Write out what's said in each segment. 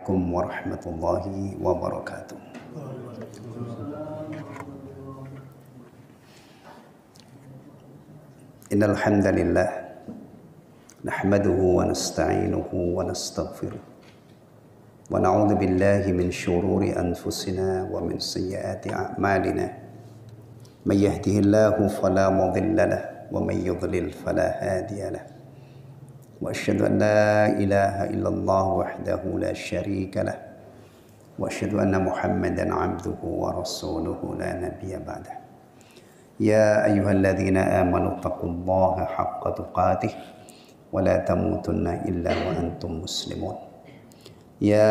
Assalamualaikum warahmatullahi wabarakatuh. Innal hamdalillah nahmaduhu wa nasta'inuhu wa nastaghfiruh wa na'udzu billahi min shururi anfusina wa min sayyiati a'malina. May yahdihillahu fala mudilla lahu wa may yudlil fala hadiya lahu. Wa asyhadu an la ilaha illallah wahdahu la syarika lah wa asyhadu anna Muhammadan 'abduhu wa rasuluhu la nabiyya ba'dah. Ya ayyuhalladzina amanu taqullaha haqqa tuqatih wa la tamutunna illa wa antum muslimun. Ya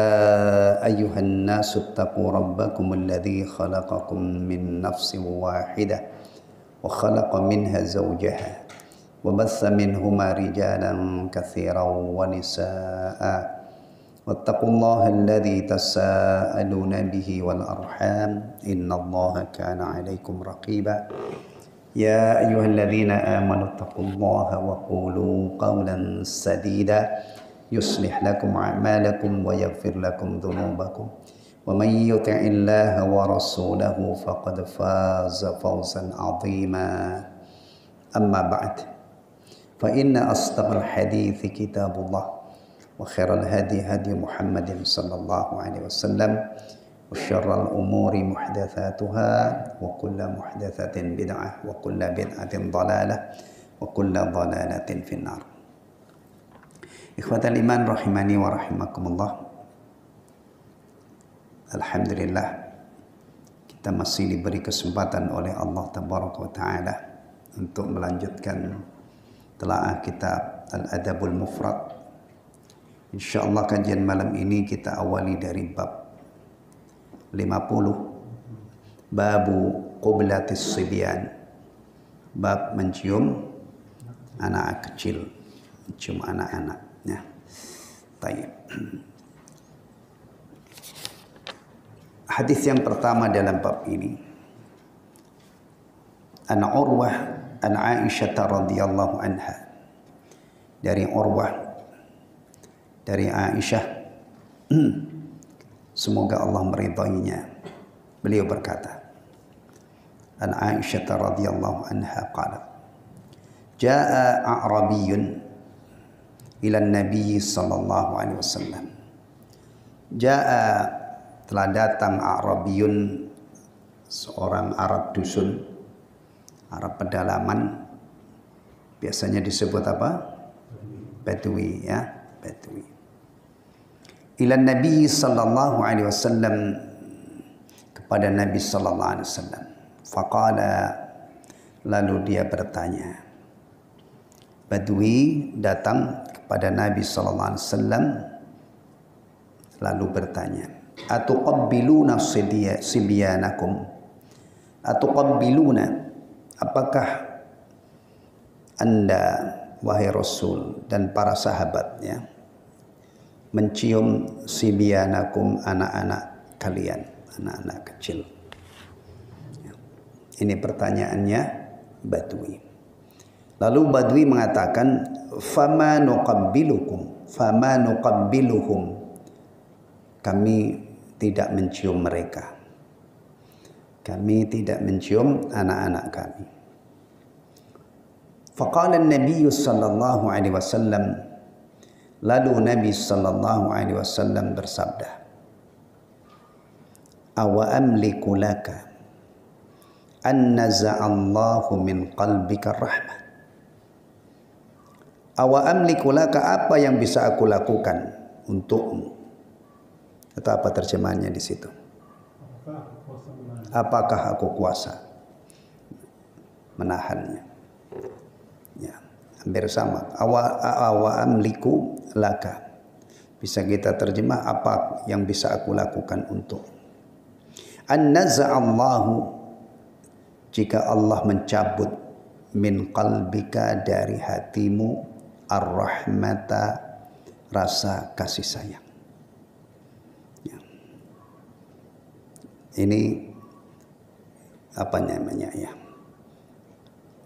ayyuhan nasu taqu rabbakum alladzi khalaqakum min nafsin wahidah wa khalaqa minha zawjaha وبث منهما رجالا كثيرا ونساء واتقوا الله الذي تساءلون به والأرحام إن الله كان عليكم رقيبا يا أيها الذين آمنوا اتقوا الله وقولوا قولا سديدا يصلح لكم أعمالكم ويغفر لكم ذنوبكم ومن يطع الله ورسوله فقد فاز فوزا عظيما أما بعد فإن أصدق الحديث كتاب الله وخير الهدي هدي محمد صلى الله عليه وسلم وشر الأمور محدثاتها وكل محدثة بدعة وكل بدعة ضلالة وكل ضلالة في النار. Ikhwatal iman rahimani wa rahimakumullah. Alhamdulillah kita masih diberi kesempatan oleh Allah tabaraka wa taala untuk melanjutkan telaah kitab Al-Adabul Mufrad. Insyaallah kajian malam ini kita awali dari bab 50, babu qublatis sibyan, bab mencium anak kecil, mencium anak-anak ya. Baik. Hadis yang pertama dalam bab ini, an Urwah an Aisyah radhiyallahu anha, dari Urwah dari Aisyah semoga Allah meridainya, beliau berkata, an Aisyah radhiyallahu anha qalat jaa a'rabiyyun ila an-nabiy sallallahu alaihi wasallam. Jaa, telah datang, a'rabiyyun, seorang Arab dusun, Arab pedalaman, biasanya disebut apa? Badui ya, Badui. Ilan Nabi sallallahu alaihi wasallam, kepada Nabi sallallahu alaihi wasallam. Faqala, lalu dia bertanya. Badui datang kepada Nabi sallallahu alaihi wasallam lalu bertanya, atuqabbiluna sibyanakum? Atuqabbiluna, apakah Anda wahai Rasul dan para sahabatnya mencium sibyanakum, anak-anak kalian, anak-anak kecil? Ini pertanyaannya Badui. Lalu Badui mengatakan, fama nuqabbilukum, fama nuqabbiluhum, kami tidak mencium mereka, kami tidak mencium anak-anak kami. Faqala an-nabiy sallallahu alaihi wasallam, lalu Nabi sallallahu alaihi wasallam bersabda, awa amliku laka an naza'allahu min qalbika rahmah. Awa amliku laka, apa yang bisa aku lakukan untukmu? Atau apa terjemahannya di situ? Apakah aku kuasa menahannya? Ya, hampir sama. Awa amliku laka, bisa kita terjemah, apa yang bisa aku lakukan untuk. An naza'allahu, jika Allah mencabut, min qalbika, dari hatimu, ar-rahmata, rasa kasih sayang. Ya. Ini apa namanya ya,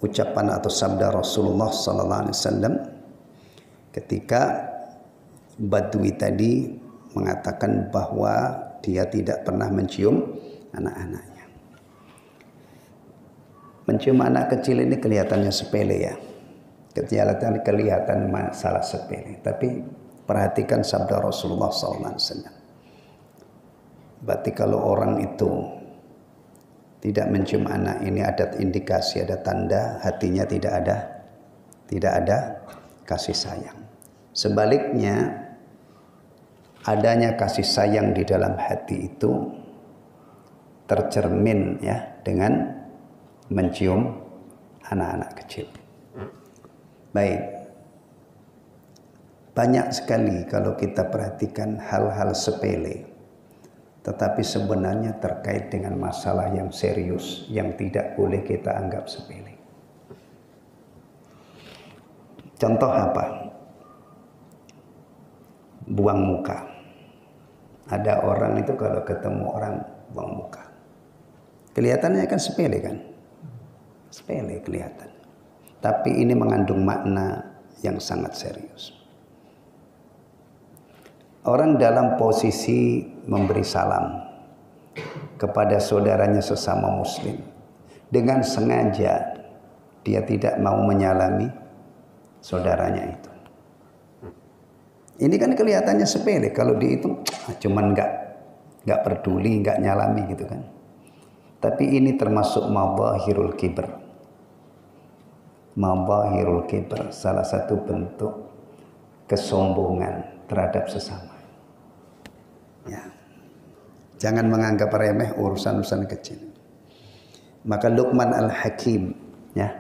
ucapan atau sabda Rasulullah sallallahu alaihi wasallam ketika Badui tadi mengatakan bahwa dia tidak pernah mencium anak-anaknya. Mencium anak kecil ini kelihatannya sepele ya. Kelihatan masalah sepele. Tapi perhatikan sabda Rasulullah SAW. Berarti kalau orang itu tidak mencium anak, ini ada indikasi, ada tanda hatinya tidak ada kasih sayang. Sebaliknya, adanya kasih sayang di dalam hati itu tercermin ya dengan mencium anak-anak kecil. Baik. Banyak sekali kalau kita perhatikan hal-hal sepele, tetapi sebenarnya terkait dengan masalah yang serius yang tidak boleh kita anggap sepele. Contoh apa? Buang muka. Ada orang itu kalau ketemu orang buang muka. Kelihatannya kan sepele kan? Sepele kelihatan. Tapi ini mengandung makna yang sangat serius. Orang dalam posisi memberi salam kepada saudaranya sesama muslim, dengan sengaja dia tidak mau menyalami saudaranya itu. Ini kan kelihatannya sepele, kalau dihitung cuman nggak peduli, nggak nyalami gitu kan. Tapi ini termasuk mabahirul kibr. Mabahirul kibr, salah satu bentuk kesombongan terhadap sesama. Ya. Jangan menganggap remeh urusan-urusan kecil. Maka Luqman Al-Hakim ya,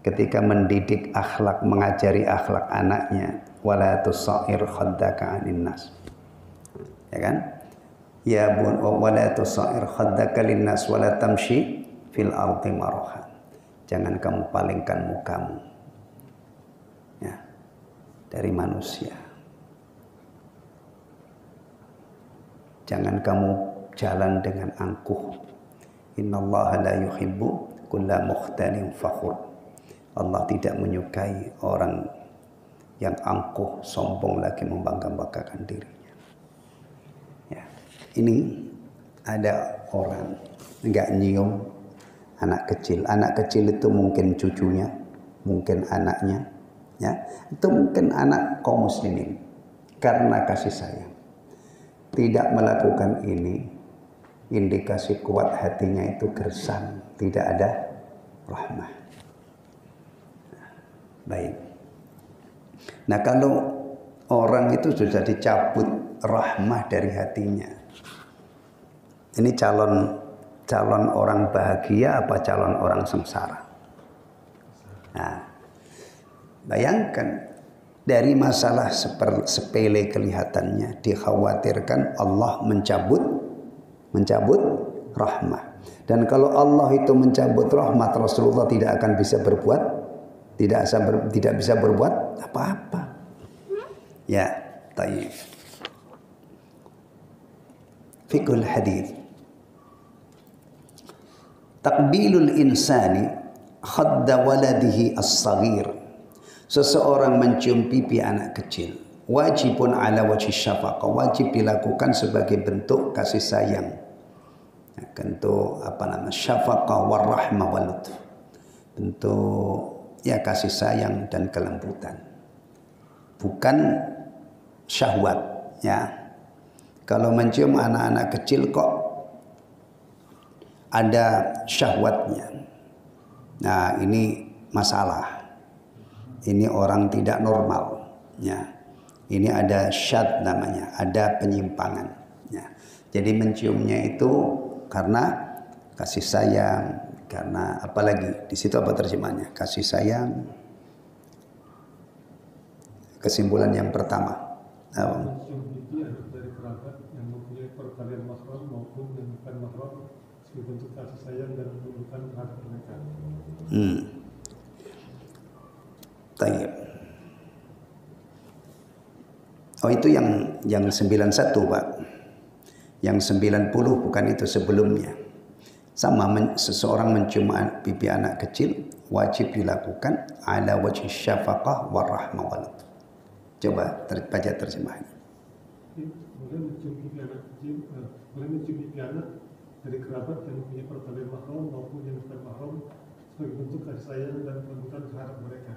ketika mendidik akhlak, mengajari akhlak anaknya, wala tusair khaddaka 'anin nas. Ya kan? Ya bun wala tusair khaddaka lin nas wala tamshi fil ardi maraha. Jangan kamu palingkan mukamu ya dari manusia. Jangan kamu jalan dengan angkuh. Innallaha la yuhibbu kulla mukhtalin fakhur. Allah tidak menyukai orang yang angkuh, sombong lagi membangga-banggakan dirinya. Ya. Ini ada orang enggak nyium anak kecil. Anak kecil itu mungkin cucunya, mungkin anaknya, ya. Itu mungkin anak kaum muslimin karena kasih sayang. Tidak melakukan ini, indikasi kuat hatinya itu gersang, tidak ada rahmah. Baik. Nah, kalau orang itu sudah dicabut rahmah dari hatinya, ini calon orang bahagia apa calon orang sengsara? Nah, bayangkan. Dari masalah sepele kelihatannya, dikhawatirkan Allah mencabut rahmah. Dan kalau Allah itu mencabut rahmat, Rasulullah tidak akan bisa berbuat, tidak bisa berbuat apa-apa. Ya, tayyib. Fiqhul hadits. Taqbilul insani khadda waladihi as-saghir. Seseorang mencium pipi anak kecil, wajibun ala wajhi syafaqah, wajib dilakukan sebagai bentuk kasih sayang. Bentuk syafaqah warahmah walutf. Bentuk ya kasih sayang dan kelembutan. Bukan syahwat ya. Kalau mencium anak-anak kecil kok ada syahwatnya. Nah, ini masalah. Ini orang tidak normal ya. Ini ada syad namanya, ada penyimpangan ya. Jadi menciumnya itu karena kasih sayang, karena apalagi di situ apa terjemahnya? Kasih sayang. Kesimpulan yang pertama. Mencium pipi harus dari kerabat yang mempunyai perkalian mahram maupun yang bukan mahram sebagai bentuk kasih sayang dan kelembutan terhadap mereka. Tayyib. Oh, itu yang 91 Pak. Yang 90 bukan itu sebelumnya. Sama seseorang mencium pipi anak kecil wajib dilakukan ala wajhi syafaqah warahmah walutf. Coba baca terjemahnya. boleh mencium pipi anak kecil, boleh mencium pipi anak dari kerabat yang punya pertalian mahram maupun yang bukan mahram sebagai bentuk kasih sayang dan kelembutan terhadap mereka.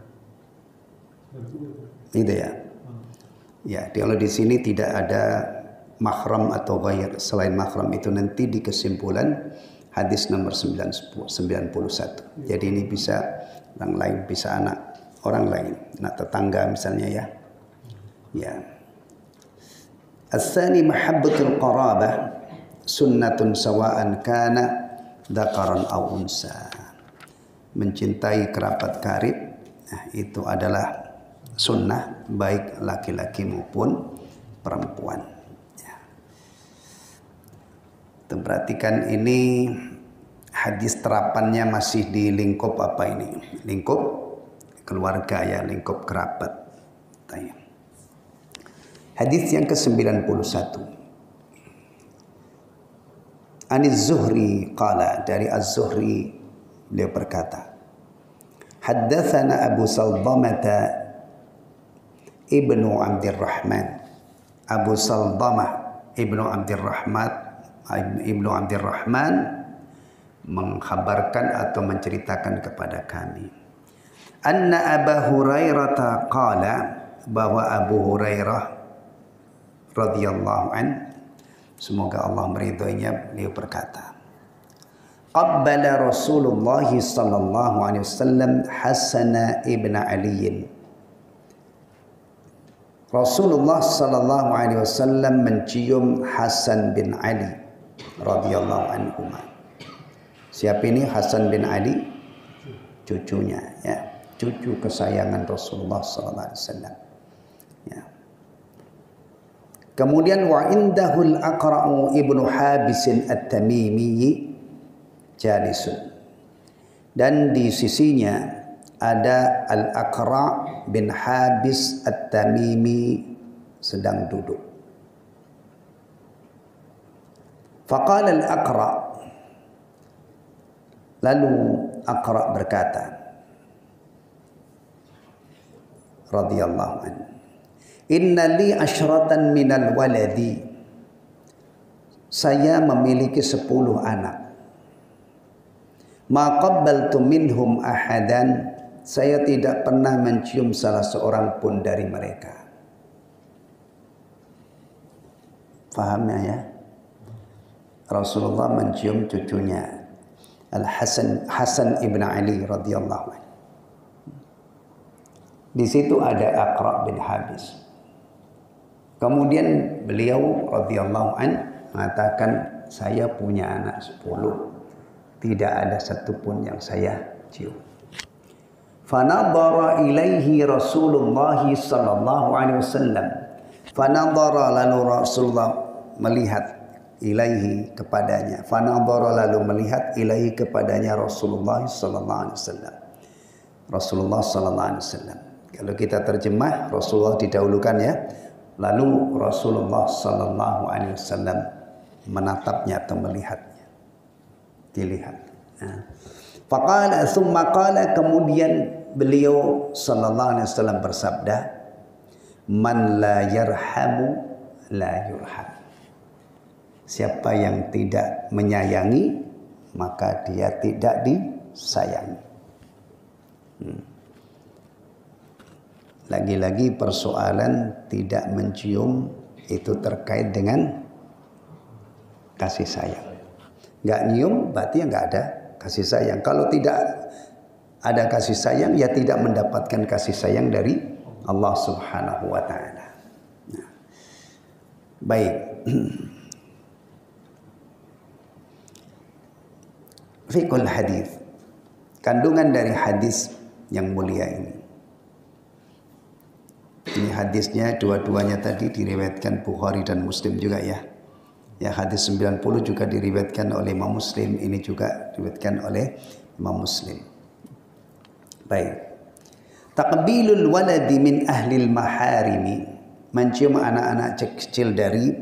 Itu ya. Ya, kalau di sini tidak ada mahram atau ghair selain mahram, itu nanti di kesimpulan hadis nomor 91. Jadi ini bisa orang lain, bisa anak orang lain, anak tetangga misalnya ya. Ya. As-tsani mahabbatul qarabah sunnatun sawa'an kana dzakaran aw unsa. Mencintai kerabat karib, nah, itu adalah sunnah baik laki-laki maupun perempuan. Ya. Perhatikan ini hadis terapannya masih di lingkup apa ini? Lingkup keluarga ya, lingkup kerabat. Tanya. Hadis yang ke-91. Aniz Zuhri qala, dari Az-Zuhri beliau berkata, Haddatsana Abu Salbamah ibnu Abdurrahman. Abu Salbamah ibnu Abdurrahman mengkhabarkan atau menceritakan kepada kami, anna Abu Hurairah qala, bahwa Abu Hurairah radhiyallahu an, semoga Allah meridhoinya, beliau berkata, qabbala Rasulullah sallallahu alaihi wasallam Hasan ibn Ali. Rasulullah sallallahu alaihi wasallam mencium Hasan bin Ali radhiyallahu anhu. Siapa ini Hasan bin Ali? Cucunya ya, cucu kesayangan Rasulullah sallallahu alaihi wasallam. Ya. Kemudian wa indahul Aqra'u ibnu Habis at-Tamimi jalisun. Dan di sisinya ada Al-Aqra' bin Habis at-Tamimi sedang duduk. Faqala Al-Aqra', lalu Aqra' berkata radhiyallahu anhu, inna li asyratan minal waladi, saya memiliki 10 anak. Ma qabbaltu minhum ahadan, saya tidak pernah mencium salah seorang pun dari mereka. Fahamnya ya? Rasulullah mencium cucunya Hasan ibn Ali radhiyallahu anhu. Di situ ada Aqra' bin Habis. Kemudian beliau radhiyallahu an mengatakan, saya punya anak 10, tidak ada satupun yang saya cium. Fanadhara ilaihi Rasulullah sallallahu alaihi wasallam. Fanadhara, lalu Rasulullah melihat, ilaihi kepadanya. Fanadhara, lalu melihat, ilaihi kepadanya Rasulullah sallallahu alaihi wasallam. Rasulullah sallallahu alaihi wasallam. Kalau kita terjemah, Rasulullah didahulukan ya. Lalu Rasulullah sallallahu alaihi wasallam menatapnya atau melihatnya. Dilihat. Faqala tsumma qala, kemudian beliau sallallahu alaihi wasallam bersabda, man la yarhamu la yurham. Siapa yang tidak menyayangi, maka dia tidak disayangi. Lagi-lagi persoalan tidak mencium itu terkait dengan kasih sayang. Nggak nyium berarti nggak ada kasih sayang. Kalau tidak ada kasih sayang, ya tidak mendapatkan kasih sayang dari Allah Subhanahu wa ta'ala. Nah, baik. Fiqhul hadis. Kandungan dari hadis yang mulia ini. Ini hadisnya dua-duanya tadi diriwayatkan Bukhari dan Muslim juga ya. Ya, hadis 90 juga diriwayatkan oleh Imam Muslim, ini juga diriwayatkan oleh Imam Muslim. Baik. Taqbilul waladi min ahlil maharimi, mencium anak-anak kecil dari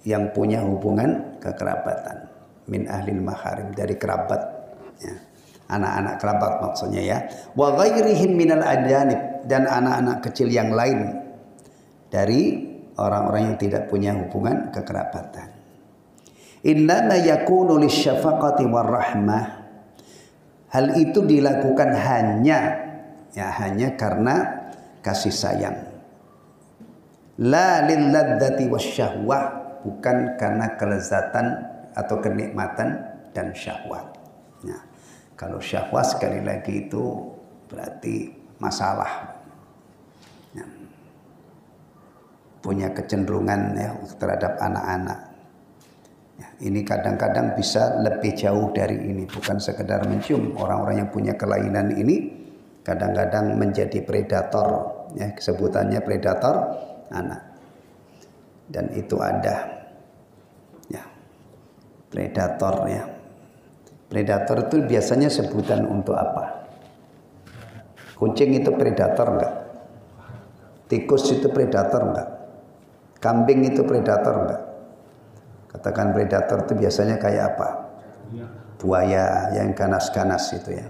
yang punya hubungan kekerabatan. Min ahlil maharim, dari kerabat ya. Anak-anak kerabat maksudnya ya. Wa ghairihim minal ajanib, dan anak-anak kecil yang lain dari orang-orang yang tidak punya hubungan kekerabatan. Innama yakunu lisyafaqati warahmah. Hal itu dilakukan hanya karena kasih sayang. La lil ladzati wasyahwah, bukan karena kelezatan atau kenikmatan dan syahwat. Nah, kalau syahwat sekali lagi itu berarti masalah. Nah, punya kecenderungan ya terhadap anak-anak. Ya, ini kadang-kadang bisa lebih jauh dari ini, bukan sekedar mencium. Orang-orang yang punya kelainan ini kadang-kadang menjadi predator, ya sebutannya predator anak. Dan itu ada ya predator ya. Predator itu biasanya sebutan untuk apa? Kucing itu predator enggak? Tikus itu predator enggak? Kambing itu predator enggak? Katakan predator itu biasanya kayak apa? Buaya yang ganas-ganas itu ya.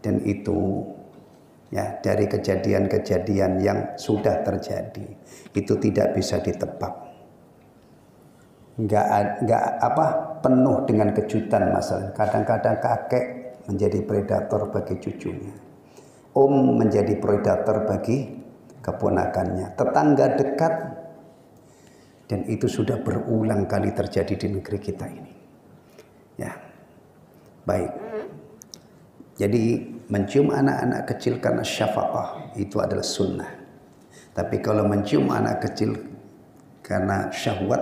Dan itu ya dari kejadian-kejadian yang sudah terjadi itu tidak bisa ditebak. Enggak penuh dengan kejutan masalah. Kadang-kadang kakek menjadi predator bagi cucunya. Om menjadi predator bagi keponakannya. Tetangga dekat. Dan itu sudah berulang kali terjadi di negeri kita ini. Ya. Baik. Jadi mencium anak-anak kecil karena syafaqah itu adalah sunnah. Tapi kalau mencium anak kecil karena syahwat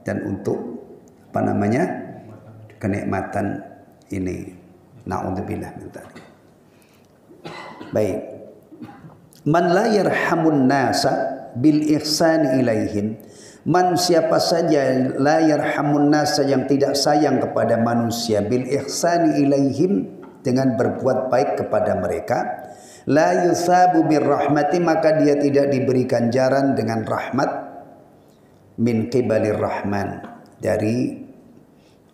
dan untuk kenikmatan ini, na'udzubillah min dzalik. Baik. Man la yarhamun nasa bil ihsan ilaihim. Man siapa saja la yarhamun nasa yang tidak sayang kepada manusia bil ihsan ilaihim dengan berbuat baik kepada mereka, la yusabu birrahmati maka dia tidak diberi ganjaran dengan rahmat min qibalir rahman dari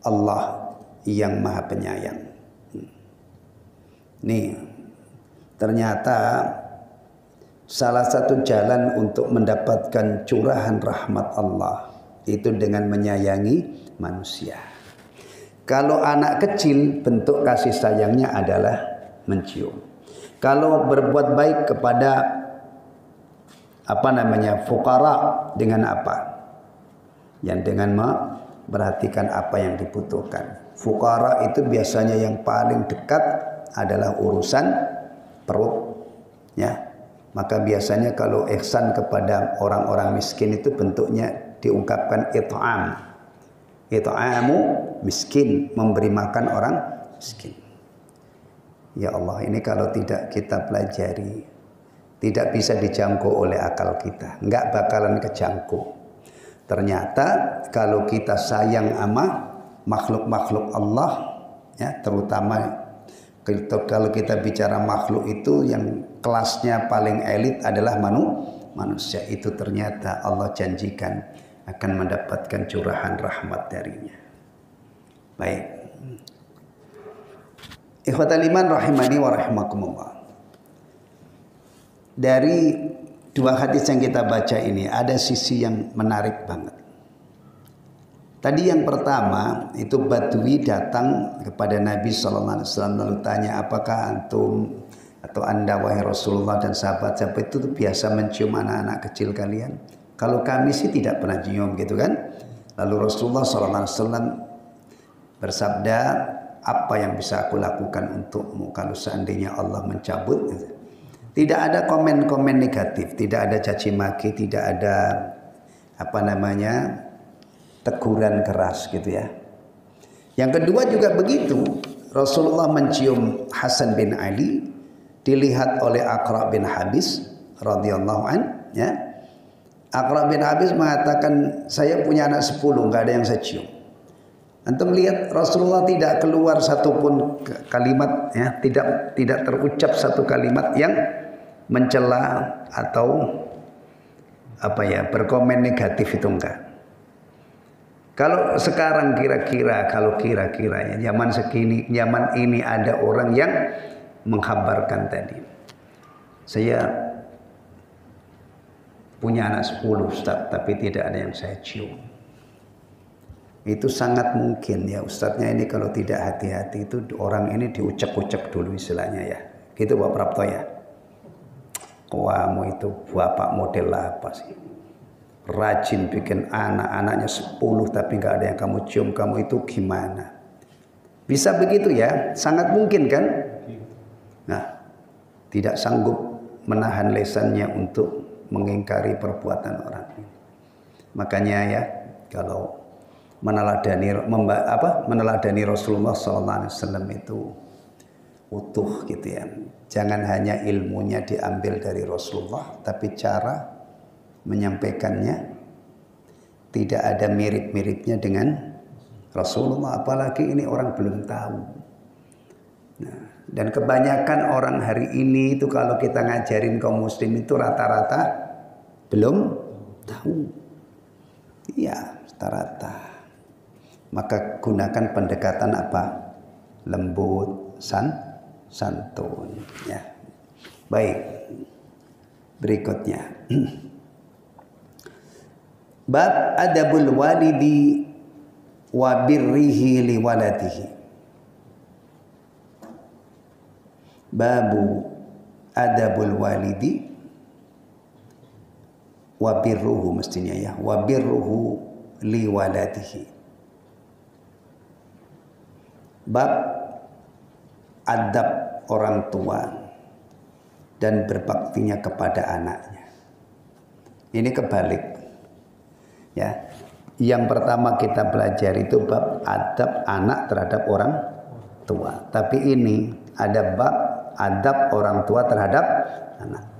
Allah yang Maha Penyayang. Nih, ternyata salah satu jalan untuk mendapatkan curahan rahmat Allah itu dengan menyayangi manusia. Kalau anak kecil bentuk kasih sayangnya adalah mencium. Kalau berbuat baik kepada fuqara dengan apa? Yang dengan memperhatikan apa yang dibutuhkan. Fuqara itu biasanya yang paling dekat adalah urusan perut, ya. Maka biasanya kalau ihsan kepada orang-orang miskin itu bentuknya diungkapkan it'am. It'amu miskin, memberi makan orang miskin. Ya Allah, ini kalau tidak kita pelajari, tidak bisa dijangkau oleh akal kita. Enggak bakalan kejangkau. Ternyata kalau kita sayang sama makhluk-makhluk Allah, ya terutama kalau kita bicara makhluk itu yang kelasnya paling elit adalah manusia. Itu ternyata Allah janjikan akan mendapatkan curahan rahmat darinya. Baik. Ikhwatal iman rahimani wa rahimakumullah. Dari dua hadis yang kita baca ini ada sisi yang menarik banget. Tadi yang pertama itu Badui datang kepada Nabi SAW lalu tanya, apakah antum atau anda wahai Rasulullah dan sahabat-sahabat itu biasa mencium anak-anak kecil kalian? Kalau kami sih tidak pernah cium gitu kan. Lalu Rasulullah SAW bersabda, apa yang bisa aku lakukan untukmu kalau seandainya Allah mencabut? Tidak ada komen-komen negatif, tidak ada caci maki, tidak ada teguran keras gitu ya. Yang kedua juga begitu. Rasulullah mencium Hasan bin Ali, dilihat oleh Aqra bin Habis radhiyallahu an, ya. Aqra bin Habis mengatakan, saya punya anak 10, enggak ada yang saya cium. Antum lihat Rasulullah tidak keluar satupun kalimat, ya, tidak terucap satu kalimat yang mencela atau berkomen negatif, itu enggak. Kalau sekarang kira-kira ya, zaman ini ada orang yang menghabarkan tadi. Saya punya anak 10 Ustaz, tapi tidak ada yang saya cium. Itu sangat mungkin ya Ustadznya ini kalau tidak hati-hati itu orang ini diucek-ucek dulu istilahnya ya. Gitu Pak Prapto ya. Kamu itu bapak model apa sih? Rajin bikin anak-anaknya 10 tapi nggak ada yang kamu cium, kamu itu gimana? Bisa begitu ya, sangat mungkin kan? Nah, tidak sanggup menahan lesannya untuk mengingkari perbuatan orang ini. Makanya ya, kalau meneladani Rasulullah SAW itu utuh gitu ya. Jangan hanya ilmunya diambil dari Rasulullah, tapi cara menyampaikannya tidak ada mirip-miripnya dengan Rasulullah. Apalagi ini orang belum tahu. Nah, dan kebanyakan orang hari ini itu kalau kita ngajarin kaum muslim itu rata-rata belum tahu. Iya, rata-rata. Maka gunakan pendekatan apa? Lembut, santun. Ya. Baik. Berikutnya. Bab adabul walidi wa birrihi li waladihi. Babu adabul walidi wa birruhu mestinya ya. Wa birruhu li waladihi. Bab adab orang tua dan berbaktinya kepada anaknya. Ini kebalik. Ya. Yang pertama kita belajar itu bab adab anak terhadap orang tua. Tapi ini ada bab adab orang tua terhadap anak.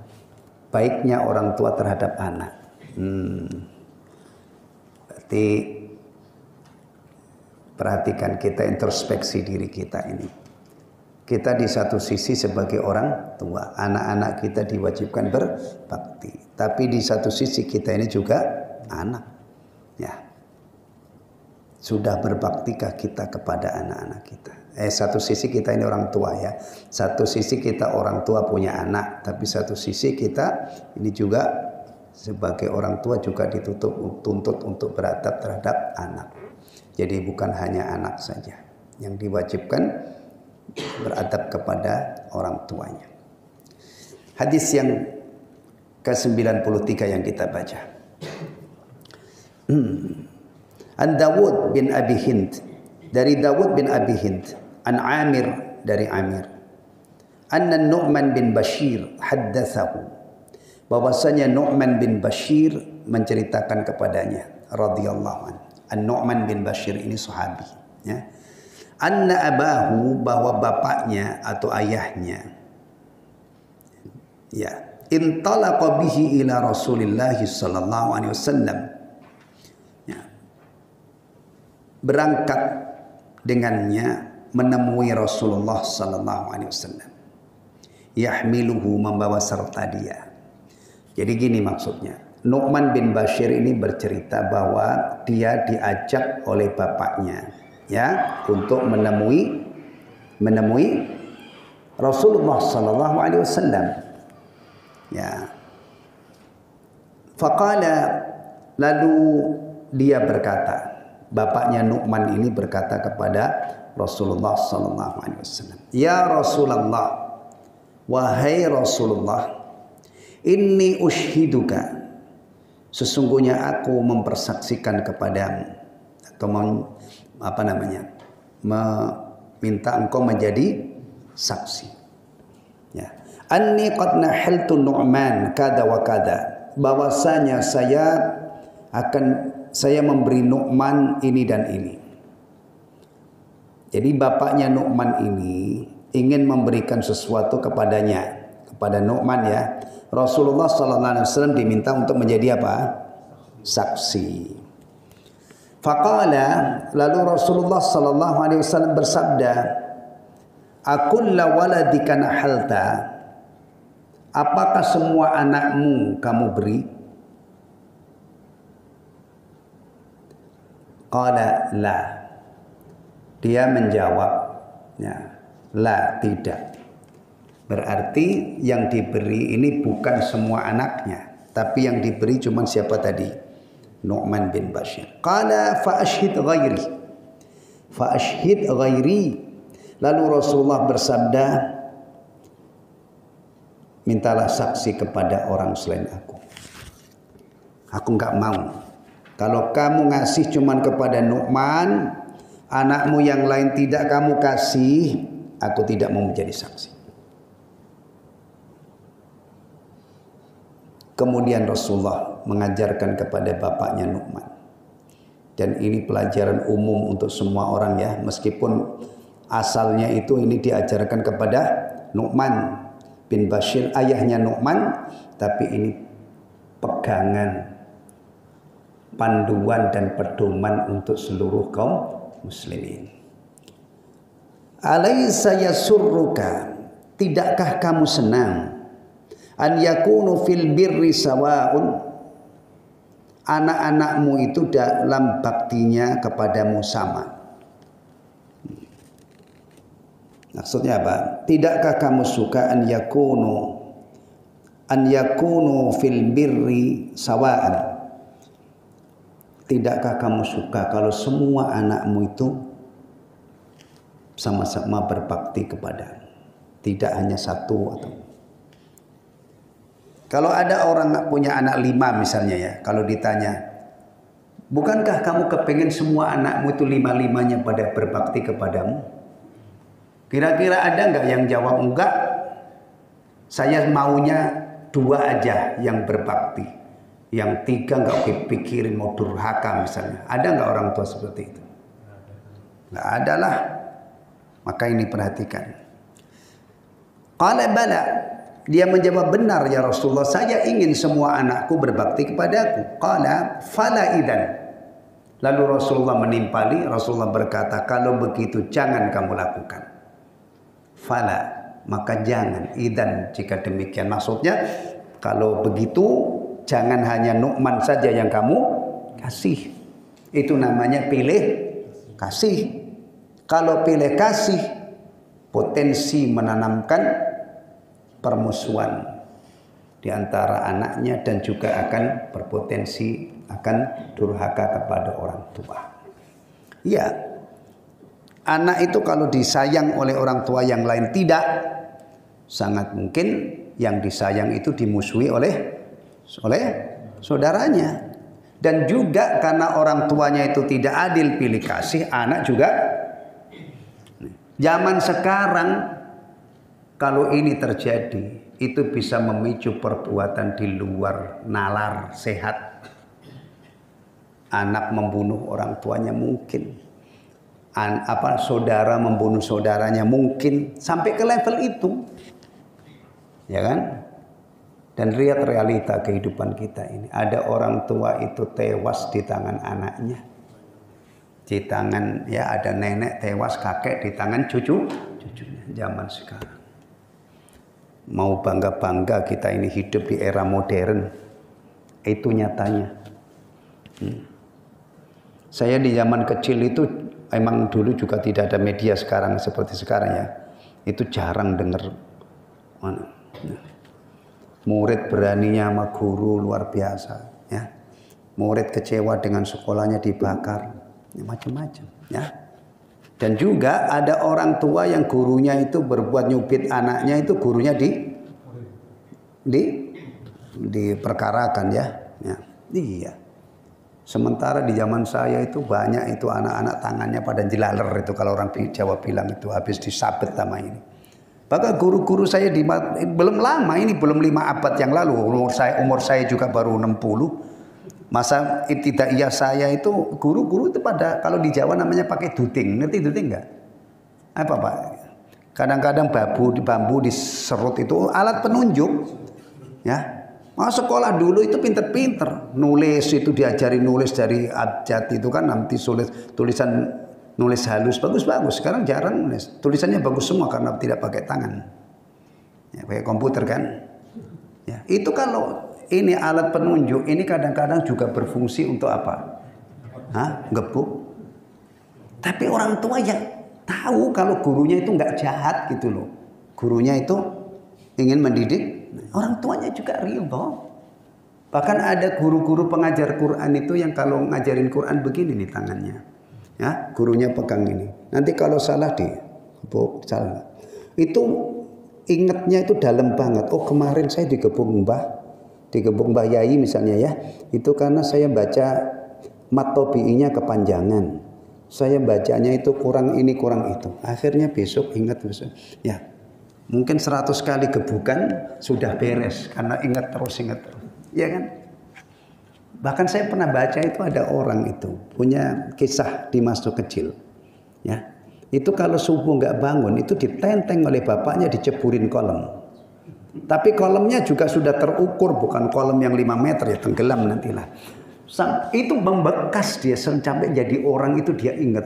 Baiknya orang tua terhadap anak. Berarti perhatikan, kita introspeksi diri kita ini. Kita di satu sisi sebagai orang tua, anak-anak kita diwajibkan berbakti. Tapi di satu sisi kita ini juga anak. Ya. Sudah berbaktikah kita kepada anak-anak kita? Satu sisi kita ini orang tua ya. Satu sisi kita orang tua punya anak, tapi satu sisi kita ini juga sebagai orang tua juga dituntut untuk beradab terhadap anak. Jadi bukan hanya anak saja yang diwajibkan beradab kepada orang tuanya. Hadis yang ke-93 yang kita baca. An Dawud bin Abi Hind, dari Dawud bin Abi Hind, an Amir, dari Amir, anna Nu'man bin Bashir haddatsahu, bahwasanya Nu'man bin Bashir menceritakan kepadanya radhiyallahu anhu. An-Nu'man bin Bashir ini sahabi ya. Anna abahu, bahwa bapaknya atau ayahnya ya, intalaqa bihi ila Rasulillah sallallahu alaihi wasallam, ya, berangkat dengannya menemui Rasulullah sallallahu alaihi wasallam. Yahmiluhu, membawa serta dia. Jadi gini maksudnya. Nu'man bin Bashir ini bercerita bahwa dia diajak oleh bapaknya ya untuk menemui Rasulullah sallallahu alaihi wasallam. Ya. Faqala, lalu dia berkata, bapaknya Nu'man ini berkata kepada Rasulullah sallallahu alaihi wasallam, "Ya Rasulullah, wahai Rasulullah, inni ushiduka, sesungguhnya aku mempersaksikan kepadamu atau meminta engkau menjadi saksi. Ya. Anni qad nahaltu Nu'man kada wa kada, bahwasanya saya memberi Nu'man ini dan ini. Jadi bapaknya Nu'man ini ingin memberikan sesuatu kepadanya, kepada Nu'man ya. Rasulullah SAW diminta untuk menjadi apa? Saksi. Faqala, lalu Rasulullah SAW bersabda, "Akulla waladika nahalta, apakah semua anakmu kamu beri?" Qala la. Dia menjawab, ya, la, tidak. Berarti yang diberi ini bukan semua anaknya. Tapi yang diberi cuma siapa tadi? Nu'man bin Bashir. Qala fa ashhid ghairi. Fa ashhid ghairi. Lalu Rasulullah bersabda, mintalah saksi kepada orang selain aku. Aku enggak mau. Kalau kamu ngasih cuman kepada Nu'man, anakmu yang lain tidak kamu kasih, aku tidak mau menjadi saksi. Kemudian Rasulullah mengajarkan kepada bapaknya Nu'man. Dan ini pelajaran umum untuk semua orang ya. Meskipun asalnya itu ini diajarkan kepada Nu'man bin Bashir, ayahnya Nu'man. Tapi ini pegangan, panduan dan pedoman untuk seluruh kaum muslimin. Alaysa yasurruka, tidakkah kamu senang? An yakunu fil birri sawaun, anak-anakmu itu dalam baktinya kepadamu sama. Maksudnya apa? Tidakkah kamu suka an yakunu fil birri sawaan? Tidakkah kamu suka kalau semua anakmu itu sama-sama berbakti kepada, tidak hanya satu atau. Kalau ada orang punya anak 5 misalnya ya, kalau ditanya, bukankah kamu kepengen semua anakmu itu 5-5-nya pada berbakti kepadamu? Kira-kira ada nggak yang jawab enggak? Saya maunya 2 aja yang berbakti, yang 3 nggak pikirin mau durhaka misalnya. Ada nggak orang tua seperti itu? Nggak ada lah. Maka ini perhatikan. Qala bala. Dia menjawab, benar ya Rasulullah, saya ingin semua anakku berbakti kepadaku. Qala fala idan. Lalu Rasulullah menimpali, Rasulullah berkata, kalau begitu jangan kamu lakukan. Fala, maka jangan. Idan, jika demikian. Maksudnya kalau begitu jangan hanya Nu'man saja yang kamu kasih. Itu namanya pilih kasih. Kalau pilih kasih, potensi menanamkan permusuhan di antara anaknya dan juga akan berpotensi akan durhaka kepada orang tua. Ya, anak itu kalau disayang oleh orang tua yang lain tidak, sangat mungkin yang disayang itu dimusuhi oleh saudaranya. Dan juga karena orang tuanya itu tidak adil pilih kasih, anak juga. Zaman sekarang kalau ini terjadi, itu bisa memicu perbuatan di luar nalar sehat. Anak membunuh orang tuanya mungkin. Saudara membunuh saudaranya mungkin. Sampai ke level itu. Ya kan? Dan lihat realita kehidupan kita ini. Ada orang tua itu tewas di tangan anaknya. Di tangan, ya ada nenek tewas, kakek di tangan cucunya. Zaman sekarang. Mau bangga-bangga kita ini hidup di era modern. Itu nyatanya. Saya di zaman kecil itu, emang dulu juga tidak ada media sekarang seperti sekarang ya. Itu jarang dengar. Murid beraninya sama guru luar biasa. Ya. Murid kecewa dengan sekolahnya dibakar. Ya, macam-macam. Ya. Dan juga ada orang tua yang gurunya itu berbuat nyubit anaknya, itu gurunya diperkarakan ya. Ya. Iya. Sementara di zaman saya itu banyak itu anak-anak tangannya pada jelaler itu, kalau orang Jawa bilang itu habis disabet sama ini. Bahkan guru-guru saya belum lama ini, belum 5 abad yang lalu, umur saya juga baru 60. Masa ibtidaiyah saya itu guru-guru itu pada, kalau di Jawa namanya pakai duding. Ngerti duding enggak? Apa Pak? Kadang-kadang bambu diserut itu alat penunjuk. Ya. Sekolah dulu itu pinter-pinter. Nulis itu diajari nulis dari abjad itu kan, nanti nulis halus bagus-bagus. Sekarang jarang nulis. Tulisannya bagus semua karena tidak pakai tangan. Ya, pakai komputer kan. Ya, itu kalau ini alat penunjuk, ini kadang-kadang juga berfungsi untuk apa? Gebuk. Tapi orang tua yang tahu kalau gurunya itu nggak jahat gitu loh. Gurunya itu ingin mendidik, orang tuanya juga ridho. Bahkan ada guru-guru pengajar Quran itu yang kalau ngajarin Quran begini nih tangannya. Ya, gurunya pegang ini. Nanti kalau salah salah. Itu ingatnya itu dalam banget. Oh, kemarin saya digebuk Mbah Yai misalnya ya. Itu karena saya baca mat tobi'inya kepanjangan. Saya bacanya itu kurang ini kurang itu. Akhirnya besok ingat besok. Ya. Mungkin 100 kali gebukan sudah beres karena ingat terus. Ya kan? Bahkan saya pernah baca itu ada orang itu punya kisah di masa kecil. Ya. Itu kalau subuh nggak bangun itu ditenteng oleh bapaknya diceburin kolam. Tapi kolamnya juga sudah terukur, bukan kolam yang 5 meter ya, tenggelam nantilah. Itu membekas dia sampai jadi orang itu dia ingat.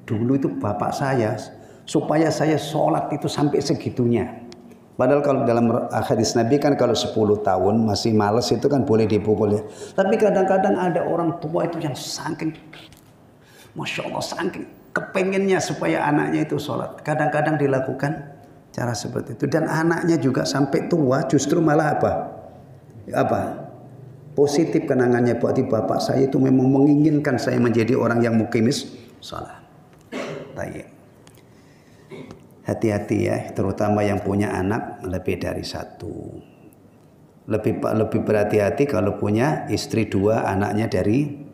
Dulu itu bapak saya supaya saya sholat itu sampai segitunya. Padahal kalau dalam hadis Nabi kan kalau 10 tahun masih males itu kan boleh dipukul ya. Tapi kadang-kadang ada orang tua itu yang saking, Masya Allah, saking kepengennya supaya anaknya itu sholat. Kadang-kadang dilakukan cara seperti itu. Dan anaknya juga sampai tua justru malah apa? Positif kenangannya. Berarti bapak saya itu memang menginginkan saya menjadi orang yang muqimis sholat. Baik. Hati-hati ya, terutama yang punya anak lebih dari 1. Lebih berhati-hati kalau punya istri 2, anaknya dari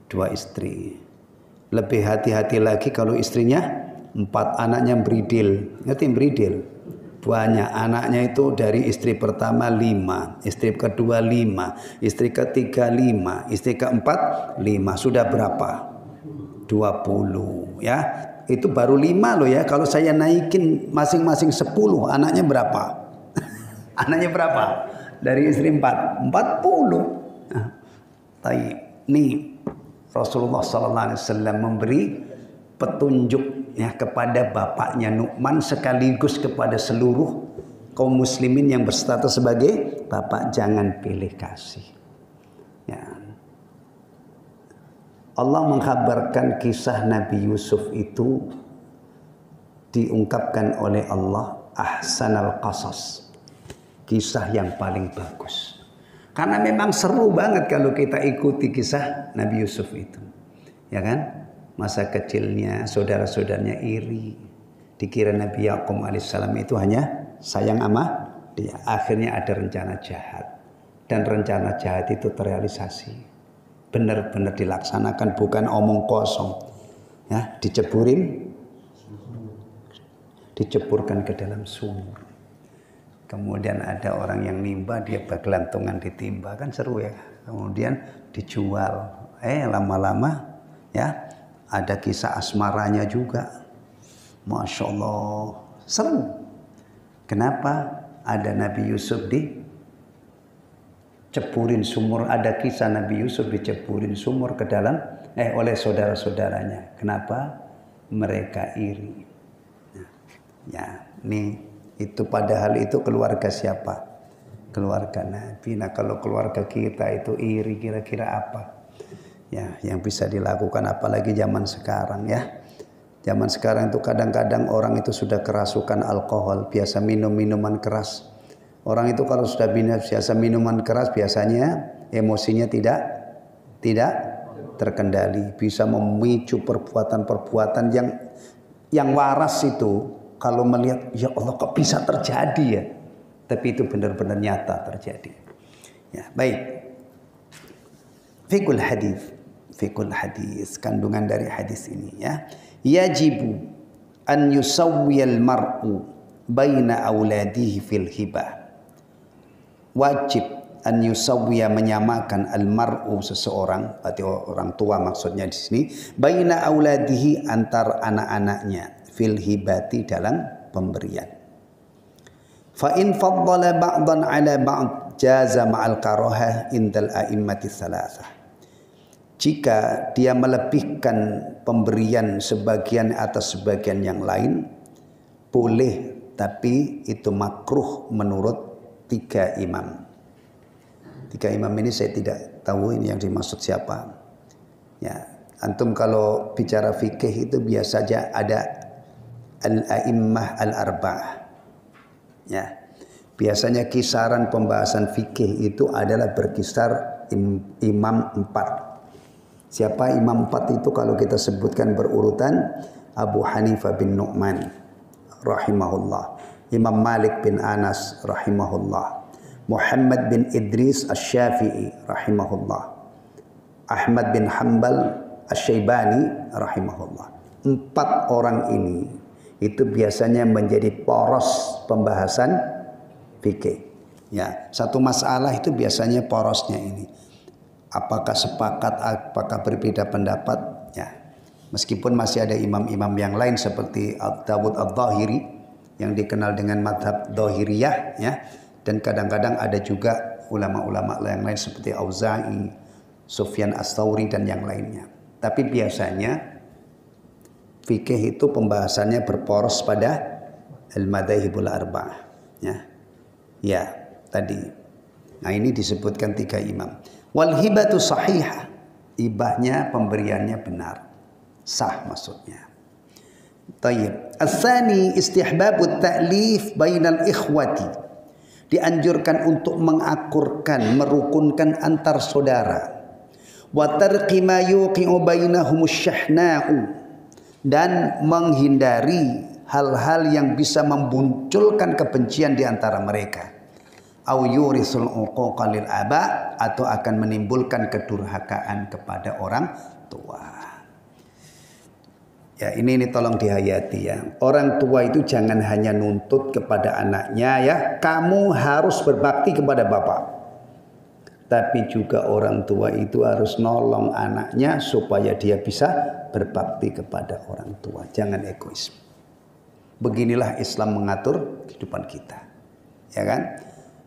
2 istri. Lebih hati-hati lagi kalau istrinya 4, anaknya beridil. Ngerti beridil? Banyak anaknya itu dari istri pertama 5, istri kedua 5, istri ketiga 5, istri keempat 5. Sudah berapa? 20 ya. Itu baru 5 loh ya. Kalau saya naikin masing-masing 10, anaknya berapa? Anaknya berapa? Dari istri 4, 40. Nah, nih Rasulullah SAW memberi petunjuk ya kepada bapaknya Nu'man sekaligus kepada seluruh kaum muslimin yang berstatus sebagai bapak, jangan pilih kasih. Ya. Allah mengkhabarkan kisah Nabi Yusuf itu diungkapkan oleh Allah ahsanal qasas, kisah yang paling bagus. Karena memang seru banget kalau kita ikuti kisah Nabi Yusuf itu. Ya kan? Masa kecilnya saudara-saudaranya iri. Dikira Nabi Yaqub alaihissalam itu hanya sayang sama dia. Akhirnya ada rencana jahat. Dan rencana jahat itu terrealisasi. Benar-benar dilaksanakan, bukan omong kosong. Ya, diceburkan ke dalam sumur. Kemudian ada orang yang nimba, dia bergelantungan di timba, kan seru ya. Kemudian dijual. Lama-lama ya ada kisah asmaranya juga. Masya Allah, seru. Kenapa? Ada Nabi Yusuf diceburin sumur. Ada kisah Nabi Yusuf diceburin sumur ke dalam oleh saudara-saudaranya. Kenapa? Mereka iri. Ya, nih. Itu padahal itu keluarga siapa? Keluarga Nabi. Nah kalau keluarga kita itu iri, kira-kira apa? Ya, yang bisa dilakukan apalagi zaman sekarang ya. Zaman sekarang itu kadang-kadang orang itu sudah kerasukan alkohol, biasa minum minuman keras. Orang itu kalau sudah biasa minuman keras biasanya emosinya tidak terkendali, bisa memicu perbuatan-perbuatan yang waras itu. Kalau melihat, ya Allah kok bisa terjadi ya. Tapi itu benar-benar nyata terjadi. Ya, baik. Fiqhul hadis, kandungan dari hadis ini ya. Yajibu an yusawwiyal mar'u baina auladihi fil hibah. Wajib an yusawwiya, menyamakan al mar'u, seseorang, berarti orang tua maksudnya di sini, baina auladihi, antar anak-anaknya, fil hibati, dalam pemberian. Fa in faddala ba'dan ala ba'd jaza ma'al karahah indal a'immati tsalatsah. Jika dia melebihkan pemberian sebagian atas sebagian yang lain, boleh, tapi itu makruh menurut 3 imam. 3 imam ini saya tidak tahu ini yang dimaksud siapa. Ya, antum kalau bicara fikih itu biasa saja ada al-a'immah al-arba'ah. Ya. Biasanya kisaran pembahasan fikih itu adalah berkisar imam 4. Siapa imam 4 itu kalau kita sebutkan berurutan? Abu Hanifah bin Nu'man rahimahullah, Imam Malik bin Anas rahimahullah, Muhammad bin Idris Asy-Syafi'i rahimahullah, Ahmad bin Hanbal Asy-Syaibani rahimahullah. 4 orang ini itu biasanya menjadi poros pembahasan fikih. Ya, satu masalah itu biasanya porosnya ini. Apakah sepakat, apakah berbeda pendapat? Ya. Meskipun masih ada imam-imam yang lain seperti Dawud Adh-Dhahiri yang dikenal dengan madhab Dhahiriyah, ya. Dan kadang-kadang ada juga ulama-ulama yang lain seperti Auza'i, Sufyan Ats-Tsauri dan yang lainnya. Tapi biasanya fikih itu pembahasannya berporos pada al-madzhabul arba'ah, ya. Ya, tadi. Nah, ini disebutkan 3 imam. Wal hibatu sahihah. Hibahnya, pemberiannya benar. Sah maksudnya. Tayyib. Ats-tsani istihbabut ta'lif bainal ikhwati. Dianjurkan untuk mengakurkan, merukunkan antar saudara. Wa tarqi ma yuqi'u bainahumus syahna'u. Dan menghindari hal-hal yang bisa memunculkan kebencian di antara mereka. Au yurisul uquqa lil aba, atau akan menimbulkan kedurhakaan kepada orang tua. Ya, ini tolong dihayati ya. Orang tua itu jangan hanya nuntut kepada anaknya ya, kamu harus berbakti kepada bapak. Tapi juga orang tua itu harus nolong anaknya supaya dia bisa berbakti kepada orang tua. Jangan egois. Beginilah Islam mengatur kehidupan kita. Ya kan?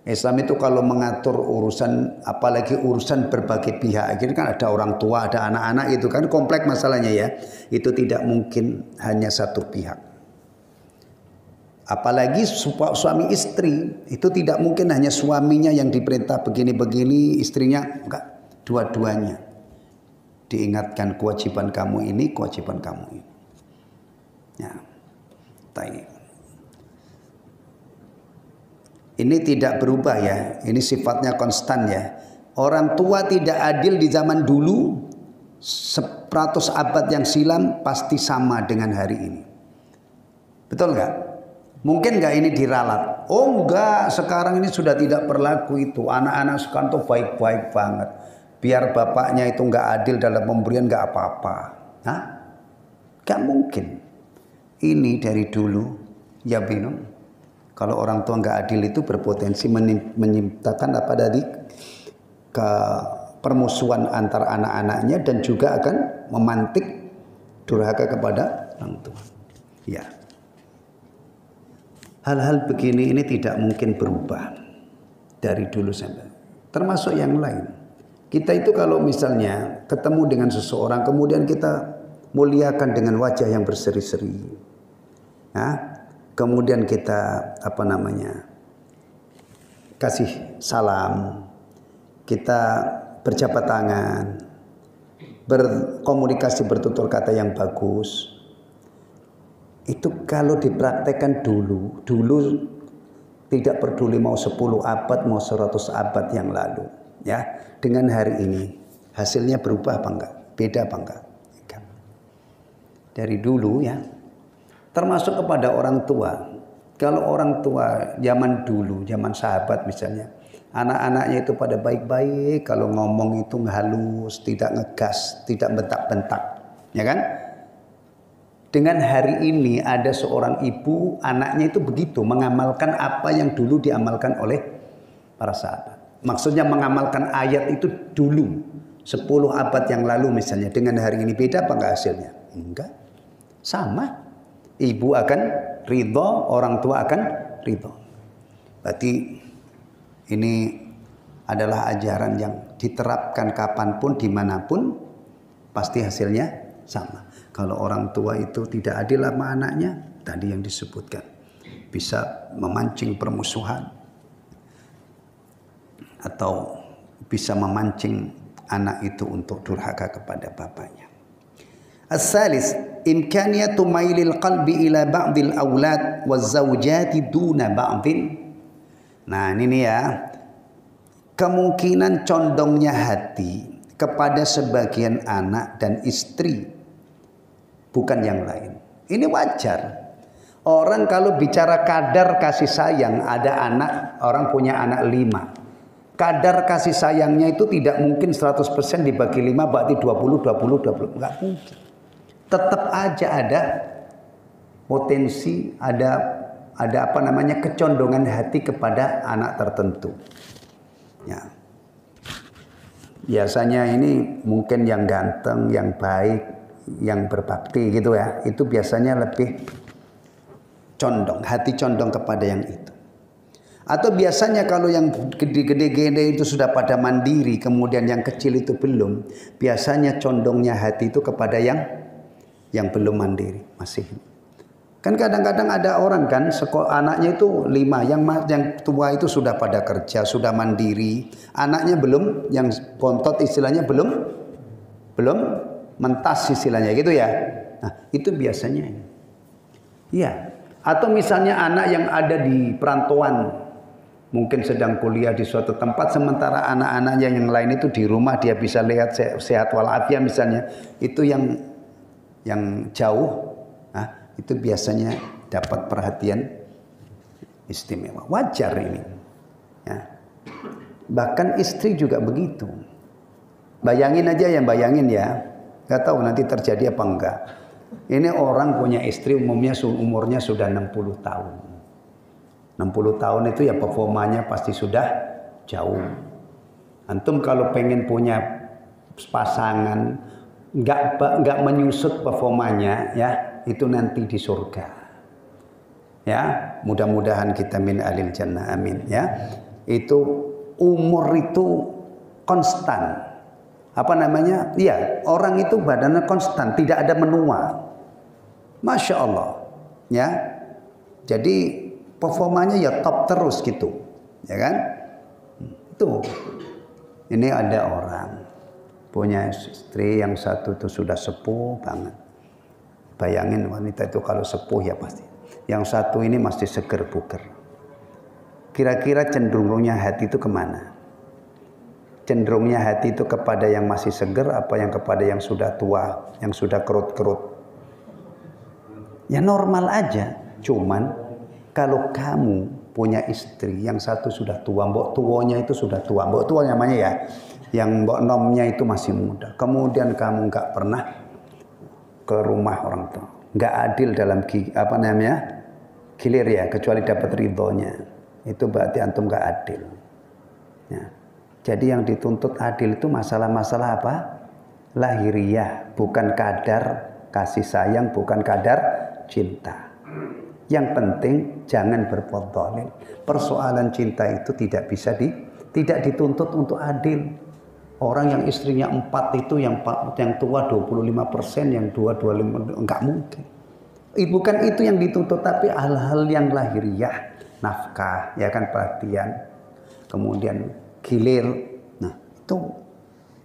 Islam itu kalau mengatur urusan, apalagi urusan berbagai pihak, ini kan ada orang tua, ada anak-anak, itu kan kompleks masalahnya ya. Itu tidak mungkin hanya satu pihak. Apalagi suami istri, itu tidak mungkin hanya suaminya yang diperintah begini-begini, istrinya enggak, dua-duanya. Diingatkan kewajiban kamu ini, kewajiban kamu ini. Ya. Baik. Ini tidak berubah ya, ini sifatnya konstan ya. Orang tua tidak adil di zaman dulu, 100 abad yang silam pasti sama dengan hari ini. Betul nggak? Mungkin nggak ini diralat? Oh enggak, sekarang ini sudah tidak berlaku itu. Anak-anak sekarang tuh baik-baik banget. Biar bapaknya itu nggak adil dalam pemberian nggak apa-apa. Hah? Nggak mungkin. Ini dari dulu ya bingung. Kalau orang tua nggak adil itu berpotensi menciptakan apa tadi, ke permusuhan antar anak-anaknya dan juga akan memantik durhaka kepada orang tua. Ya. Hal-hal begini ini tidak mungkin berubah dari dulu sampai. Termasuk yang lain. Kita itu kalau misalnya ketemu dengan seseorang kemudian kita muliakan dengan wajah yang berseri-seri. Nah, kemudian kita kasih salam, kita berjabat tangan, berkomunikasi bertutur kata yang bagus. Itu kalau dipraktekkan dulu tidak peduli mau 10 abad mau 100 abad yang lalu ya, dengan hari ini hasilnya berubah apa enggak? Beda apa enggak? Dari dulu ya, termasuk kepada orang tua. Kalau orang tua zaman dulu, zaman sahabat misalnya, anak-anaknya itu pada baik-baik, kalau ngomong itu halus, tidak ngegas, tidak bentak-bentak, ya kan? Dengan hari ini ada seorang ibu, anaknya itu begitu, mengamalkan apa yang dulu diamalkan oleh para sahabat. Maksudnya mengamalkan ayat itu dulu, 10 abad yang lalu misalnya, dengan hari ini beda apa enggak hasilnya? Enggak, sama. Ibu akan ridho, orang tua akan ridho. Berarti ini adalah ajaran yang diterapkan kapanpun, dimanapun, pasti hasilnya sama. Kalau orang tua itu tidak adil sama anaknya, tadi yang disebutkan, bisa memancing permusuhan, atau bisa memancing anak itu untuk durhaka kepada bapaknya. As-salis, imkaniyatu mailil qalbi ila ba'dil awlad waz zawjati duna ba'din. Nah ini nih ya, kemungkinan condongnya hati kepada sebagian anak dan istri, bukan yang lain. Ini wajar. Orang kalau bicara kadar kasih sayang, ada anak, orang punya anak 5. Kadar kasih sayangnya itu tidak mungkin 100% dibagi 5 berarti 20. Enggak mungkin. Tetap aja ada potensi, ada apa namanya, kecondongan hati kepada anak tertentu. Ya. Biasanya ini mungkin yang ganteng, yang baik, yang berbakti gitu ya. Itu biasanya lebih condong, hati condong kepada yang itu. Atau biasanya kalau yang gede-gede itu sudah pada mandiri, kemudian yang kecil itu belum, biasanya condongnya hati itu kepada yang belum mandiri, masih. Kan kadang-kadang ada orang kan anaknya itu 5, yang tua itu sudah pada kerja, sudah mandiri, anaknya belum, yang bontot istilahnya belum mentas istilahnya gitu ya. Nah, itu biasanya. Iya. Atau misalnya anak yang ada di perantauan, mungkin sedang kuliah di suatu tempat, sementara anak-anaknya yang lain itu di rumah, dia bisa lihat sehat walafiat misalnya, itu yang jauh, nah, itu biasanya dapat perhatian istimewa. Wajar ini. Ya. Bahkan istri juga begitu. Bayangin aja ya, nggak tahu nanti terjadi apa enggak. Ini orang punya istri umumnya umurnya sudah 60 tahun. 60 tahun itu ya performanya pasti sudah jauh. Antum kalau pengen punya pasangan nggak menyusut performanya ya, itu nanti di surga. Ya, mudah-mudahan kita min alil jannah, amin ya. Itu umur itu konstan. Apa namanya? Iya, orang itu badannya konstan, tidak ada menua. Masya Allah, ya. Jadi performanya ya top terus gitu, ya kan? Itu. Ini ada orang punya istri yang satu itu sudah sepuh banget. Bayangin wanita itu kalau sepuh ya pasti. Yang satu ini masih seger buger. Kira-kira cenderungnya hati itu kemana? Cenderungnya hati itu kepada yang masih seger apa yang kepada yang sudah tua, yang sudah kerut-kerut? Ya normal aja. Cuman kalau kamu punya istri yang satu sudah tua, mbok tuanya itu sudah tua, mbok tua namanya ya, yang mbok nomnya itu masih muda. Kemudian kamu nggak pernah ke rumah orang tua, nggak adil dalam apa namanya gilir ya, kecuali dapat ridhonya. Itu berarti antum nggak adil. Ya. Jadi yang dituntut adil itu masalah-masalah apa? Lahiriah, bukan kadar kasih sayang, bukan kadar cinta. Yang penting jangan berbuat zalim. Persoalan cinta itu tidak dituntut untuk adil. Orang yang istrinya 4 itu yang tua 25%, yang 25 enggak mungkin. Bukan itu yang dituntut, tapi hal-hal yang lahiriah, nafkah, ya kan, perhatian, kemudian gilir. Nah, itu.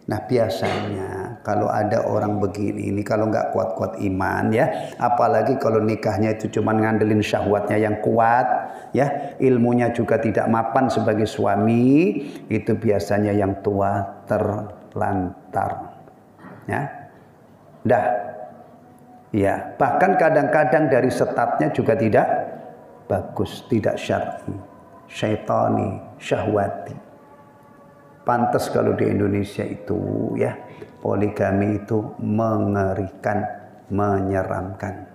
Nah, biasanya kalau ada orang begini ini kalau nggak kuat-kuat iman ya, apalagi kalau nikahnya itu cuma ngandelin syahwatnya yang kuat ya, ilmunya juga tidak mapan sebagai suami, itu biasanya yang tua terlantar. Ya. Dah. Ya, bahkan kadang-kadang dari setatnya juga tidak bagus, tidak syar'i, syaitani, syahwati. Pantas kalau di Indonesia itu ya, poligami itu mengerikan, menyeramkan.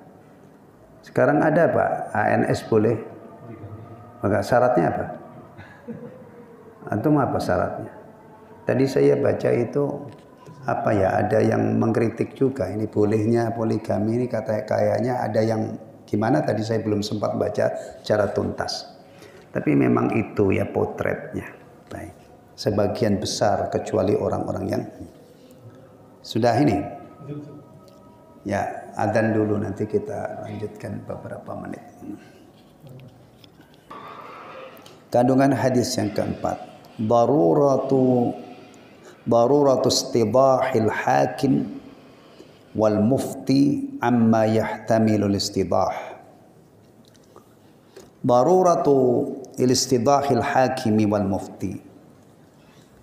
Sekarang ada Pak, ANS boleh? Maka syaratnya apa? Antum apa syaratnya? Tadi saya baca itu apa ya, ada yang mengkritik juga ini bolehnya poligami ini, kayaknya ada yang gimana, tadi saya belum sempat baca secara tuntas. Tapi memang itu ya potretnya. Baik. Sebagian besar, kecuali orang-orang yang sudah ini. Ya, adzan dulu, nanti kita lanjutkan beberapa menit. Kandungan hadis yang keempat, daruratu istidahil hakim wal mufti amma yahtamilul istidah. Daruratu ilistidahil hakimi wal mufti.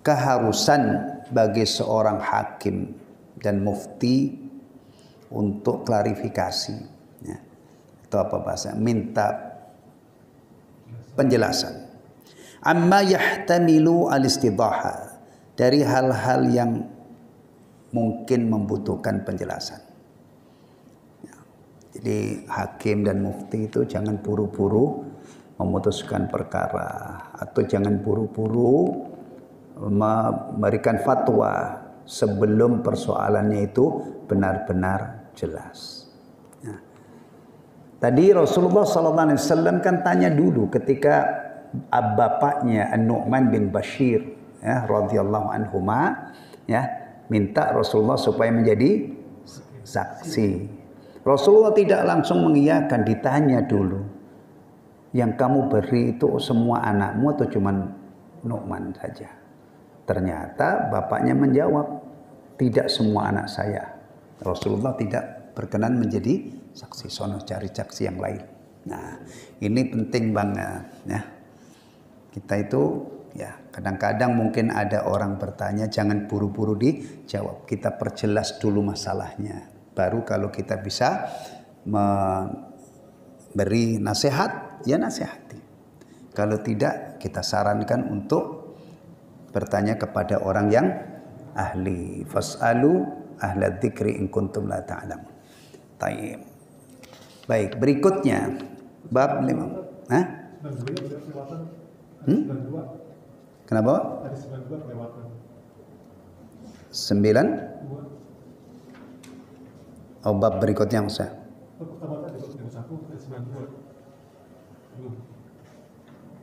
Keharusan bagi seorang hakim dan mufti untuk klarifikasi. Ya. Itu apa bahasa? Minta penjelasan. Amma yahtamilu al-istidaha, dari hal-hal yang mungkin membutuhkan penjelasan. Ya. Jadi hakim dan mufti itu jangan buru-buru memutuskan perkara, atau jangan buru-buru memberikan fatwa sebelum persoalannya itu benar-benar jelas. Nah, tadi Rasulullah SAW kan tanya dulu ketika bapaknya An-Nu'man bin Bashir, ya, radhiyallahu anhuma, ya, minta Rasulullah supaya menjadi saksi. Rasulullah tidak langsung mengiyakan, ditanya dulu, yang kamu beri itu semua anakmu atau cuman Nu'man saja? Ternyata bapaknya menjawab, tidak semua anak saya. Rasulullah tidak berkenan menjadi saksi, sono cari saksi yang lain. Nah, ini penting banget, ya. Kita itu, ya, kadang-kadang mungkin ada orang bertanya, jangan buru-buru dijawab. Kita perjelas dulu masalahnya. Baru kalau kita bisa memberi nasihat, ya nasihati. Kalau tidak, kita sarankan untuk bertanya kepada orang yang ahli. Fas'alu ahla dzikri in kuntum la ta'lamun. Taib. Baik, berikutnya bab 5. Hah? Kenapa? Tadi 92 kelewatan. 9? Oh, bab berikutnya maksudnya. Pertama tadi yang 1 ayat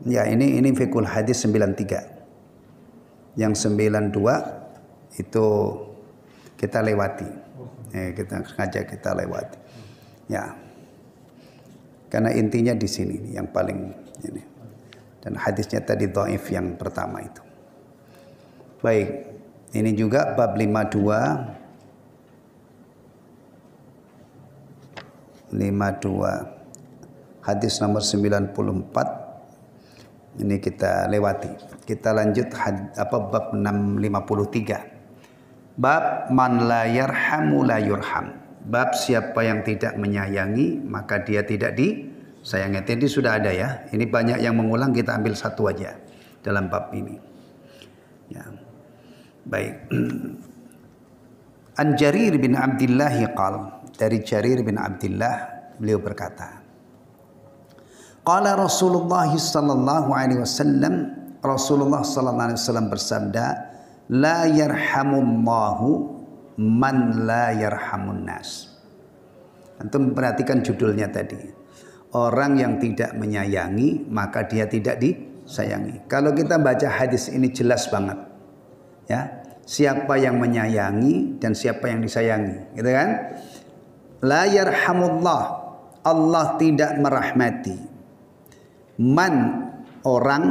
92. Ya, ini fiqhul hadis 93. Yang 92 itu kita lewati. Kita sengaja kita lewati. Ya. Karena intinya di sini yang paling ini. Dan hadisnya tadi dhaif yang pertama itu. Baik, ini juga bab 52. Hadis nomor 94. Ini kita lewati. Kita lanjut bab 653. Bab man la yarhamu la yurham. Bab siapa yang tidak menyayangi maka dia tidak disayangi. Jadi sudah ada, ya. Ini banyak yang mengulang, kita ambil satu aja dalam bab ini. Ya. Baik. An Jarir bin Abdullah qala, dari Jarir bin Abdullah beliau berkata, qala Rasulullah sallallahu alaihi wasallam, Rasulullah sallallahu alaihi wasallam bersabda, la yarhamullahu man la yarhamun nas. Antum perhatikan judulnya tadi. Orang yang tidak menyayangi maka dia tidak disayangi. Kalau kita baca hadis ini jelas banget. Ya, siapa yang menyayangi dan siapa yang disayangi, gitu kan? La yarhamullah, Allah tidak merahmati. Man, orang,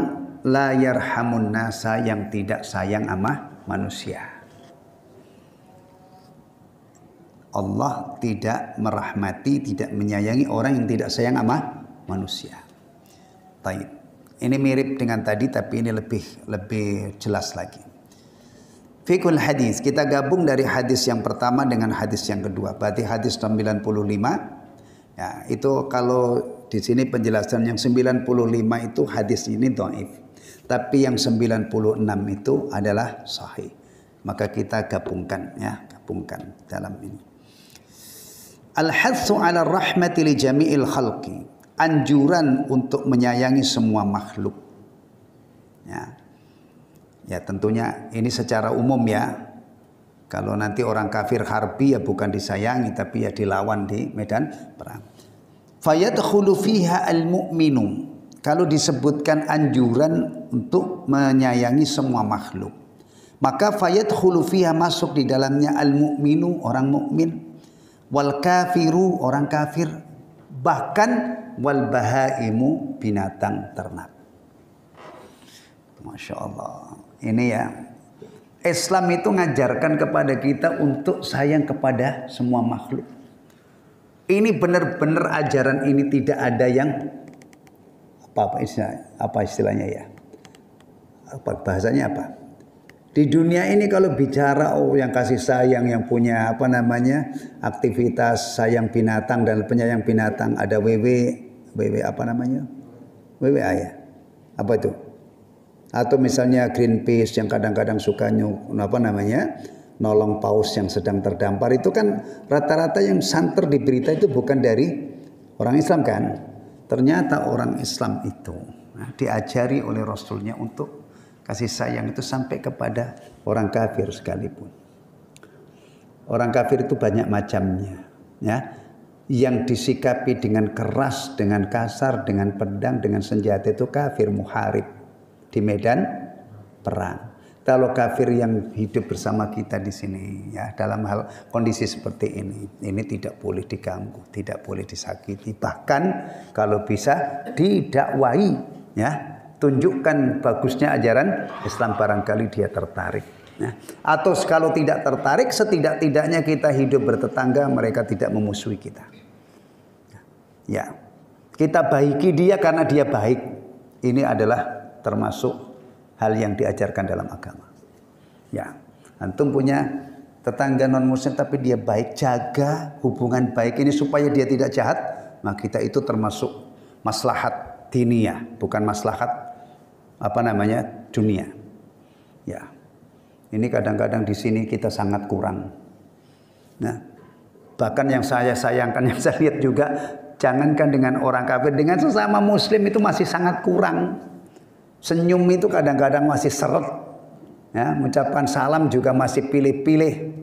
la yarhamun nasa, yang tidak sayang sama manusia. Allah tidak merahmati, tidak menyayangi orang yang tidak sayang sama manusia. Baik. Ini mirip dengan tadi, tapi ini lebih jelas lagi. Fiqhul hadis, kita gabung dari hadis yang pertama dengan hadis yang kedua. Berarti hadis 95. Ya, itu kalau di sini penjelasan yang 95 itu hadis ini dhaif. Tapi yang 96 itu adalah sahih. Maka kita gabungkan, ya, gabungkan dalam ini. Al-hatsu 'ala rahmati li jami'il khalqi. Anjuran untuk menyayangi semua makhluk. Ya. Ya, tentunya ini secara umum, ya. Kalau nanti orang kafir harbi ya bukan disayangi tapi ya dilawan di medan perang. Fayadkhulu fiha al-mu'minu. Kalau disebutkan anjuran untuk menyayangi semua makhluk, maka fayadkhulu fiha, masuk di dalamnya al-mu'minu, orang mukmin, wal kafiru, orang kafir, bahkan wal bahaimu, binatang ternak. Masya Allah. Ini, ya, Islam itu ngajarkan kepada kita untuk sayang kepada semua makhluk. Ini benar-benar ajaran ini tidak ada yang apa istilahnya ya? Apa bahasanya apa? Di dunia ini kalau bicara yang kasih sayang, yang punya aktivitas sayang binatang dan penyayang binatang, ada WW apa namanya? WWA ya. Apa itu? Atau misalnya Greenpeace yang kadang-kadang suka nolong paus yang sedang terdampar, itu kan rata-rata yang santer di berita itu bukan dari orang Islam kan? Ternyata orang Islam itu diajari oleh Rasulnya untuk kasih sayang itu sampai kepada orang kafir sekalipun. Orang kafir itu banyak macamnya, ya. Yang disikapi dengan keras, dengan kasar, dengan pedang, dengan senjata itu kafir muharib di medan perang. Kalau kafir yang hidup bersama kita di sini, ya, dalam hal kondisi seperti ini tidak boleh diganggu, tidak boleh disakiti. Bahkan kalau bisa didakwai, ya. Tunjukkan bagusnya ajaran Islam, barangkali dia tertarik. Nah, atau kalau tidak tertarik, setidak-tidaknya kita hidup bertetangga, mereka tidak memusuhi kita. Ya, kita baiki dia karena dia baik. Ini adalah termasuk hal yang diajarkan dalam agama. Ya, antum punya tetangga non muslim tapi dia baik, jaga hubungan baik ini supaya dia tidak jahat. Nah, kita itu termasuk maslahat diniyah, bukan maslahat dunia. Ya. Ini kadang-kadang di sini kita sangat kurang. Nah, bahkan yang saya sayangkan, yang saya lihat juga, jangankan dengan orang kafir, dengan sesama muslim itu masih sangat kurang. Senyum itu kadang-kadang masih seret. Ya, mengucapkan salam juga masih pilih-pilih.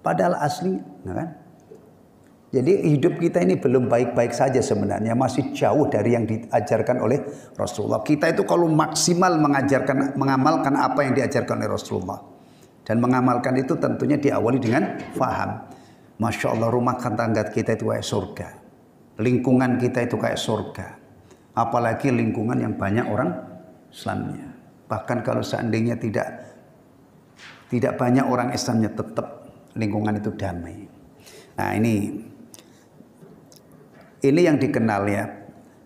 Padahal asli, kan? Jadi hidup kita ini belum baik-baik saja sebenarnya, masih jauh dari yang diajarkan oleh Rasulullah. Kita itu kalau maksimal mengamalkan apa yang diajarkan oleh Rasulullah. Dan mengamalkan itu tentunya diawali dengan faham. Masya Allah, rumah tangga kita itu kayak surga. Lingkungan kita itu kayak surga. Apalagi lingkungan yang banyak orang Islamnya. Bahkan kalau seandainya tidak banyak orang Islamnya, tetap lingkungan itu damai. Nah, ini yang dikenal ya,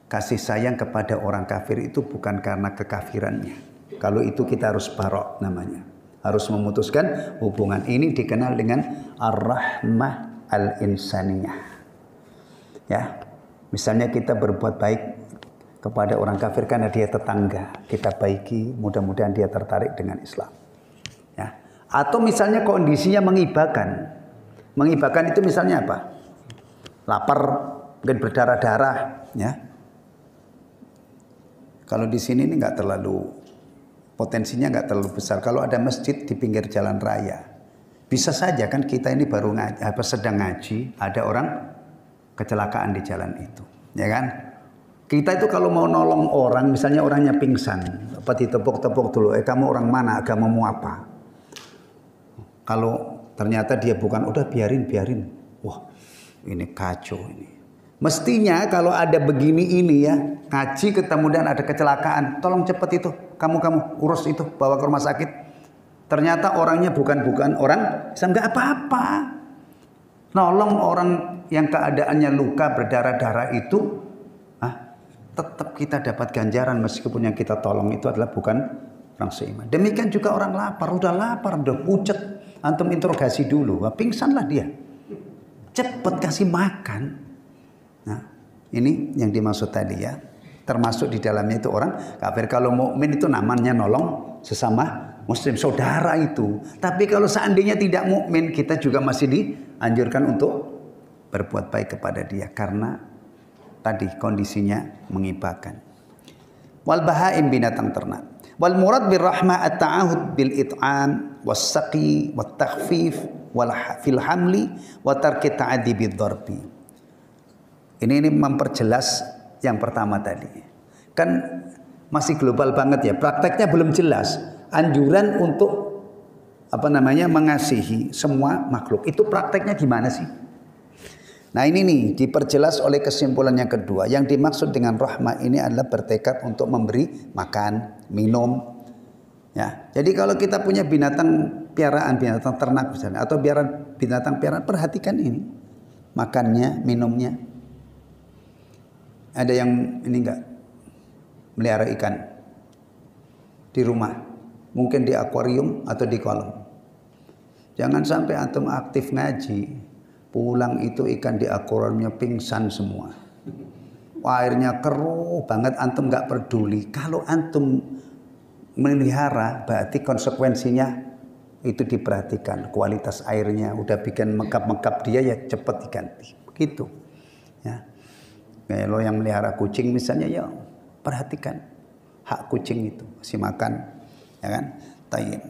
kasih sayang kepada orang kafir itu bukan karena kekafirannya. Kalau itu kita harus barok namanya. Harus memutuskan hubungan. Ini dikenal dengan ar-rahmah al-insaniyah. Ya. Misalnya kita berbuat baik kepada orang kafir karena dia tetangga. Kita baiki, mudah-mudahan dia tertarik dengan Islam. Ya. Atau misalnya kondisinya mengibakan. Mengibakan itu misalnya apa? Lapar, mungkin berdarah-darah, ya. Kalau di sini ini nggak terlalu, potensinya nggak terlalu besar. Kalau ada masjid di pinggir jalan raya, bisa saja kan kita ini baru sedang ngaji, ada orang kecelakaan di jalan itu, ya kan? Kita itu kalau mau nolong orang, misalnya orangnya pingsan, apa ditepuk-tepuk dulu, kamu orang mana, agamamu apa? Kalau ternyata dia bukan, udah biarin. Wah, ini kacau ini. Mestinya kalau ada begini ini ya, ngaji kemudian ada kecelakaan, tolong cepat itu, kamu urus itu, bawa ke rumah sakit. Ternyata orangnya bukan orang Islam, nggak apa-apa. Nolong orang yang keadaannya luka berdarah-darah itu, tetap kita dapat ganjaran meskipun yang kita tolong itu adalah bukan orang seiman. Demikian juga orang lapar, udah pucet, antum interogasi dulu, pingsanlah dia, cepat kasih makan. Nah, ini yang dimaksud tadi ya. Termasuk di dalamnya itu orang kafir. Kalau mukmin itu namanya nolong sesama muslim, saudara itu. Tapi kalau seandainya tidak mukmin, kita juga masih dianjurkan untuk berbuat baik kepada dia karena tadi kondisinya mengibakan. Wal bahaim, binatang ternak. Wal murad bir rahmah at-ta'ahud bil it'am was saqi wat takhfif wal fil hamli wa tarki ta'addi bid darbi. Ini memperjelas yang pertama tadi. Kan masih global banget ya. Prakteknya belum jelas. Anjuran untuk mengasihi semua makhluk. Itu prakteknya gimana sih? Nah, ini nih diperjelas oleh kesimpulan yang kedua. Yang dimaksud dengan rahmah ini adalah bertekad untuk memberi makan, minum. Ya. Jadi kalau kita punya binatang piaraan, binatang ternak misalnya, atau binatang piaraan, perhatikan ini. Makannya, minumnya. Ada yang ini enggak melihara ikan di rumah, mungkin di akuarium atau di kolam. Jangan sampai antum aktif ngaji, pulang itu ikan di akuariumnya pingsan semua, airnya keruh banget, antum nggak peduli. Kalau antum melihara, berarti konsekuensinya itu diperhatikan, kualitas airnya udah bikin mekap-mekap dia ya cepet diganti, begitu ya. Kalau yang melihara kucing misalnya ya perhatikan hak kucing itu, kasih makan, ya kan? Tayyib.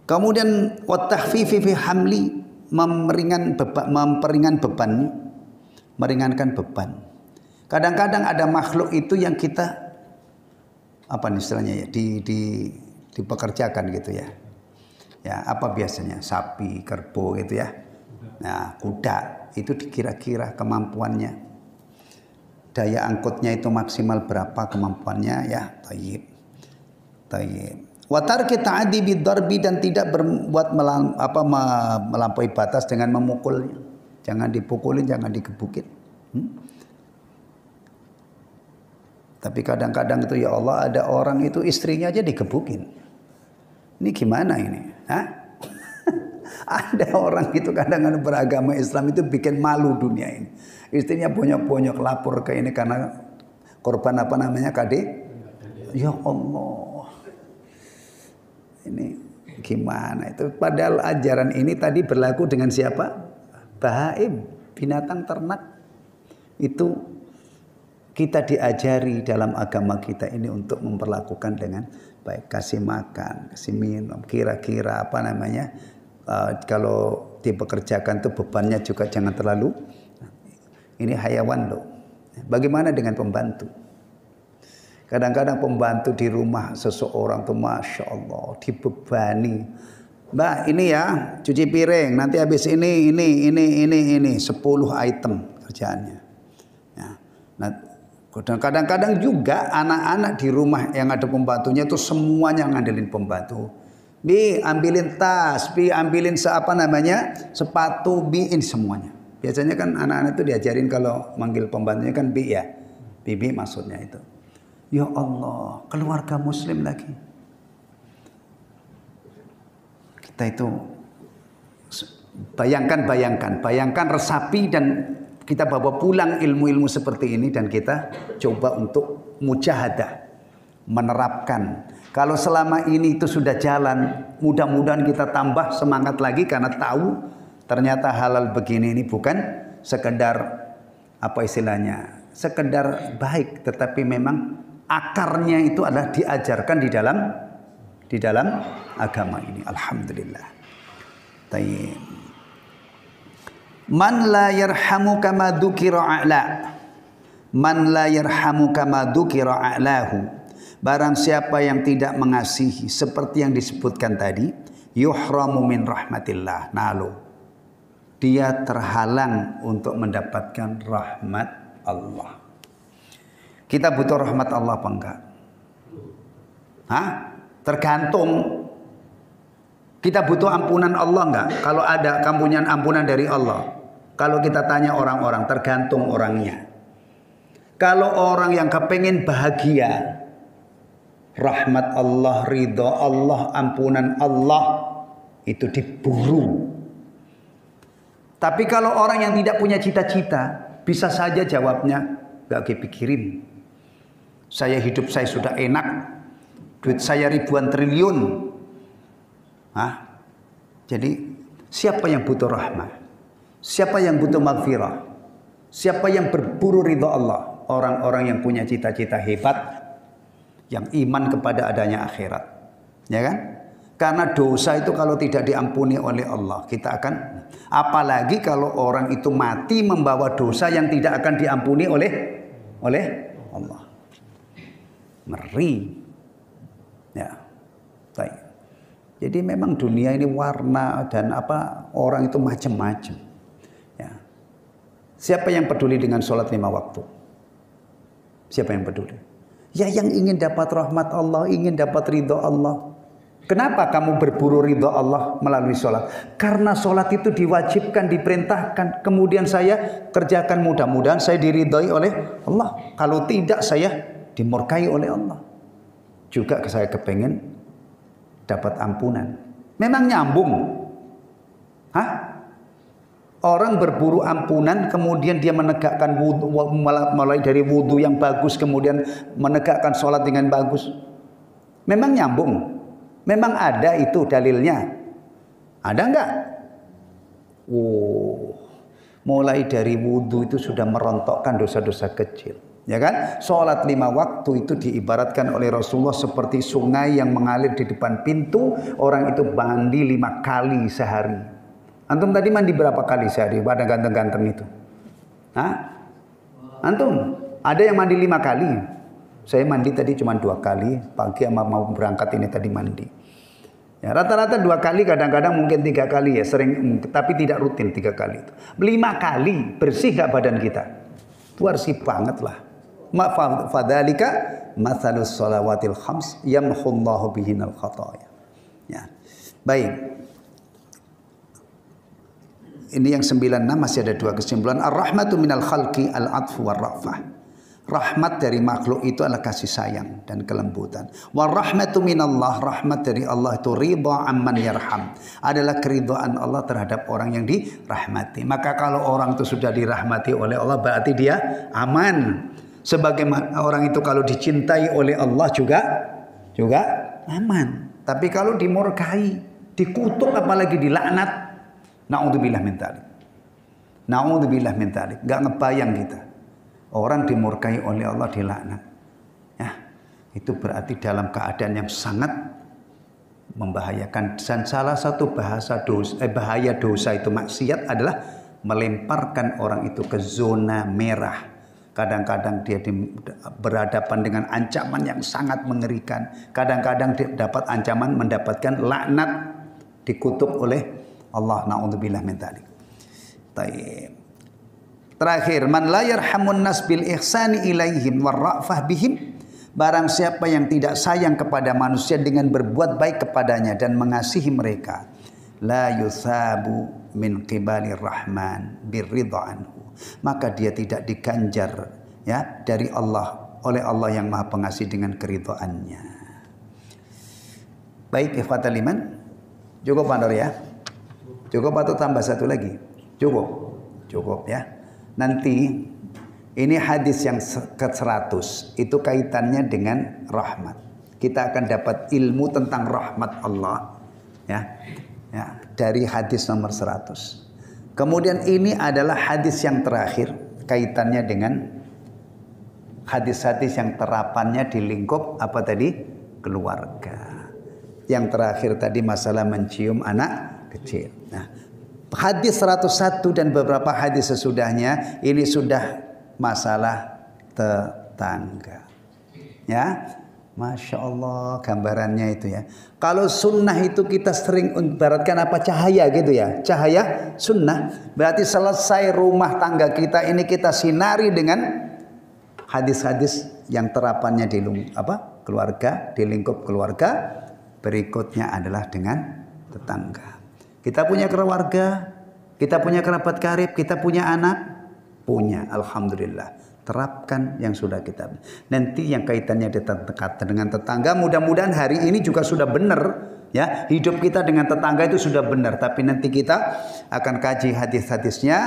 Kemudian watahfifi fi hamli, memperingan beban, meringankan beban. Kadang-kadang ada makhluk itu yang kita apa istilahnya ya, dipekerjakan gitu ya. Ya, apa biasanya? Sapi, kerbau gitu ya. Nah, kuda itu dikira-kira kemampuannya. Daya angkutnya itu maksimal berapa kemampuannya ya. Tayyib. Tayyib. Wa tarki ta'addi bidarbi, dan tidak berbuat melampaui batas dengan memukulnya. Jangan dipukulin, jangan digebukin. Tapi kadang-kadang itu ya Allah, ada orang itu istrinya aja digebukin. Ini gimana ini? Hah? Ada orang itu kadang-kadang beragama Islam itu bikin malu dunia ini. Istrinya bonyok-bonyok lapor ke ini karena korban apa namanya KD. Ya Allah. Ini gimana itu? Padahal ajaran ini tadi berlaku dengan siapa? Bahaim, binatang ternak. Itu kita diajari dalam agama kita ini untuk memperlakukan dengan baik, kasih makan, kasih minum, kira-kira apa namanya, kalau dipekerjakan tuh bebannya juga jangan terlalu. Ini hayawan loh. Bagaimana dengan pembantu? Kadang-kadang pembantu di rumah seseorang tuh masya Allah dibebani. Mbak ini ya cuci piring, nanti habis ini 10 item kerjaannya. Ya. Nah, kadang-kadang juga anak-anak di rumah yang ada pembantunya itu semuanya ngandelin pembantu. Bi ambilin tas, bi ambilin sepatu, bi ini semuanya. Biasanya kan anak-anak itu diajarin kalau manggil pembantunya kan bi ya, bibi maksudnya itu. Ya Allah, keluarga muslim lagi. Kita itu bayangkan resapi dan kita bawa pulang ilmu-ilmu seperti ini dan kita coba untuk mujahadah, menerapkan. Kalau selama ini itu sudah jalan, mudah-mudahan kita tambah semangat lagi karena tahu ternyata halal begini ini bukan sekedar apa istilahnya, sekedar baik, tetapi memang akarnya itu adalah diajarkan di dalam agama ini. Alhamdulillah. Tayyib. Man la yarhamu kama dzukira a'la. Man la yarhamu kama dzukira a'lahu. Barang siapa yang tidak mengasihi seperti yang disebutkan tadi, yuhramu min rahmatillah. Nalu. Dia terhalang untuk mendapatkan rahmat Allah. Kita butuh rahmat Allah apa enggak? Hah? Tergantung. Kita butuh ampunan Allah enggak? Kalau ada ampunan dari Allah. Kalau kita tanya orang-orang, tergantung orangnya. Kalau orang yang kepengen bahagia, rahmat Allah, ridha Allah, ampunan Allah, itu diburu. Tapi kalau orang yang tidak punya cita-cita, bisa saja jawabnya, gak kepikirin. Hidup saya sudah enak, duit saya ribuan triliun. Jadi siapa yang butuh rahmah? Siapa yang butuh maghfirah? Siapa yang berburu ridha Allah? Orang-orang yang punya cita-cita hebat, yang iman kepada adanya akhirat. Ya kan? Karena dosa itu kalau tidak diampuni oleh Allah, kita akan, apalagi kalau orang itu mati membawa dosa yang tidak akan diampuni oleh Allah. Ngeri. Ya. Baik. Jadi memang dunia ini warna dan orang itu macam-macam. Ya. Siapa yang peduli dengan sholat 5 waktu? Siapa yang peduli? Ya yang ingin dapat rahmat Allah, ingin dapat ridho Allah. Kenapa kamu berburu ridho Allah melalui sholat? Karena sholat itu diwajibkan, diperintahkan. Kemudian saya kerjakan, mudah-mudahan saya diridhoi oleh Allah. Kalau tidak saya dimurkai oleh Allah. Juga saya kepengen dapat ampunan. Memang nyambung. Hah? Orang berburu ampunan, kemudian dia menegakkan wudu, mulai dari wudu yang bagus, kemudian menegakkan sholat dengan bagus. Memang nyambung. Memang ada itu dalilnya. Ada enggak? Mulai dari wudu itu sudah merontokkan dosa-dosa kecil. Ya kan? Sholat 5 waktu itu diibaratkan oleh Rasulullah seperti sungai yang mengalir di depan pintu. Orang itu mandi 5 kali sehari. Antum tadi mandi berapa kali sehari? Pada ganteng-ganteng itu. Hah? Antum ada yang mandi 5 kali. Saya mandi tadi cuma 2 kali. Pagi sama mau berangkat ini tadi mandi. Ya, rata-rata 2 kali, kadang-kadang mungkin 3 kali ya, sering, tapi tidak rutin 3 kali itu. 5 kali bersih gak badan kita? Bersih banget lah. Fadzalika matsalus shalawatil khams yamhullahu bihinal khataaya. Ya. Baik. Ini yang 96, masih ada 2 kesimpulan. Ar-rahmatu minal khalqi al-'atfu war-ra'fah. Rahmat dari makhluk itu adalah kasih sayang dan kelembutan. Wa rahmatu minallah, rahmat dari Allah itu ridha amman yarham, adalah keridhaan Allah terhadap orang yang dirahmati. Maka kalau orang itu sudah dirahmati oleh Allah, berarti dia aman. Sebagaimana orang itu kalau dicintai oleh Allah juga aman. Tapi kalau dimurkai, dikutuk, apalagi dilaknat, naudzubillah min dzalik. Naudzubillah min dzalik. Enggak ngebayang kita. Orang dimurkai oleh Allah, dilaknat. Ya, itu berarti dalam keadaan yang sangat membahayakan. Dan salah satu bahaya dosa itu maksiat adalah melemparkan orang itu ke zona merah. Kadang-kadang dia berhadapan dengan ancaman yang sangat mengerikan. Kadang-kadang dia dapat ancaman mendapatkan laknat, dikutuk oleh Allah. Na'udzubillah min dzalik. Baik. Terakhir, man la yarhamun nas bil ihsani ilaihim warra'fah bihim, barang siapa yang tidak sayang kepada manusia dengan berbuat baik kepadanya dan mengasihi mereka, la yusabu min qibalir rahman birridha anhu, maka dia tidak diganjar ya dari Allah, oleh Allah yang Maha Pengasih dengan keridhaannya. Baik, ikhwatal iman, cukup Pandor ya? Cukup atau tambah satu lagi? Cukup ya. Nanti ini hadis yang ke-100 itu kaitannya dengan rahmat. Kita akan dapat ilmu tentang rahmat Allah ya dari hadis nomor 100. Kemudian ini adalah hadis yang terakhir kaitannya dengan hadis-hadis yang terapannya di lingkup apa tadi? Keluarga. Yang terakhir tadi masalah mencium anak kecil. Nah, hadis 101 dan beberapa hadis sesudahnya ini sudah masalah tetangga. Ya, Masya Allah gambarannya itu ya. Kalau sunnah itu kita sering ibaratkan apa, cahaya gitu ya. Cahaya sunnah. Berarti selesai rumah tangga kita ini kita sinari dengan hadis-hadis yang terapannya di keluarga, di lingkup keluarga. Berikutnya adalah dengan tetangga. Kita punya keluarga, kita punya kerabat karib, kita punya anak, punya, alhamdulillah. Terapkan yang sudah kita. Nanti yang kaitannya dengan tetangga, mudah-mudahan hari ini juga sudah benar, ya. Hidup kita dengan tetangga itu sudah benar. Tapi nanti kita akan kaji hadis-hadisnya.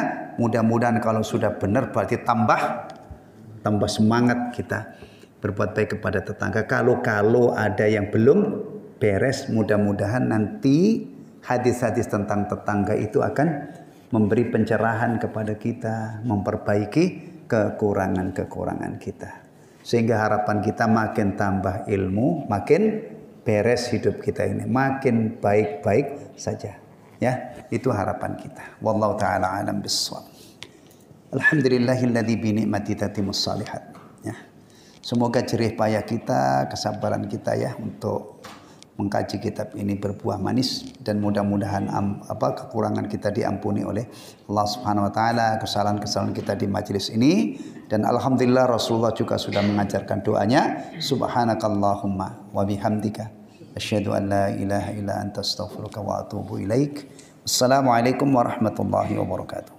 Mudah-mudahan kalau sudah benar, berarti tambah semangat kita berbuat baik kepada tetangga. Kalau ada yang belum beres, mudah-mudahan nanti hadis-hadis tentang tetangga itu akan memberi pencerahan kepada kita, memperbaiki kekurangan-kekurangan kita. Sehingga harapan kita makin tambah ilmu, makin beres hidup kita ini, makin baik-baik saja. Ya, itu harapan kita. Wallahu taala alam bissawab. Alhamdulillahilladzi bi ni'mati tatimmus shalihat. Ya. Semoga jerih payah kita, kesabaran kita ya untuk mengkaji kitab ini berbuah manis, dan mudah-mudahan kekurangan kita diampuni oleh Allah Subhanahu wa taala, kesalahan-kesalahan kita di majelis ini. Dan alhamdulillah Rasulullah juga sudah mengajarkan doanya, subhanakallahumma wa bihamdika asyhadu an la ilaha illa anta astaghfiruka wa atubu ilaik. Assalamualaikum warahmatullahi wabarakatuh.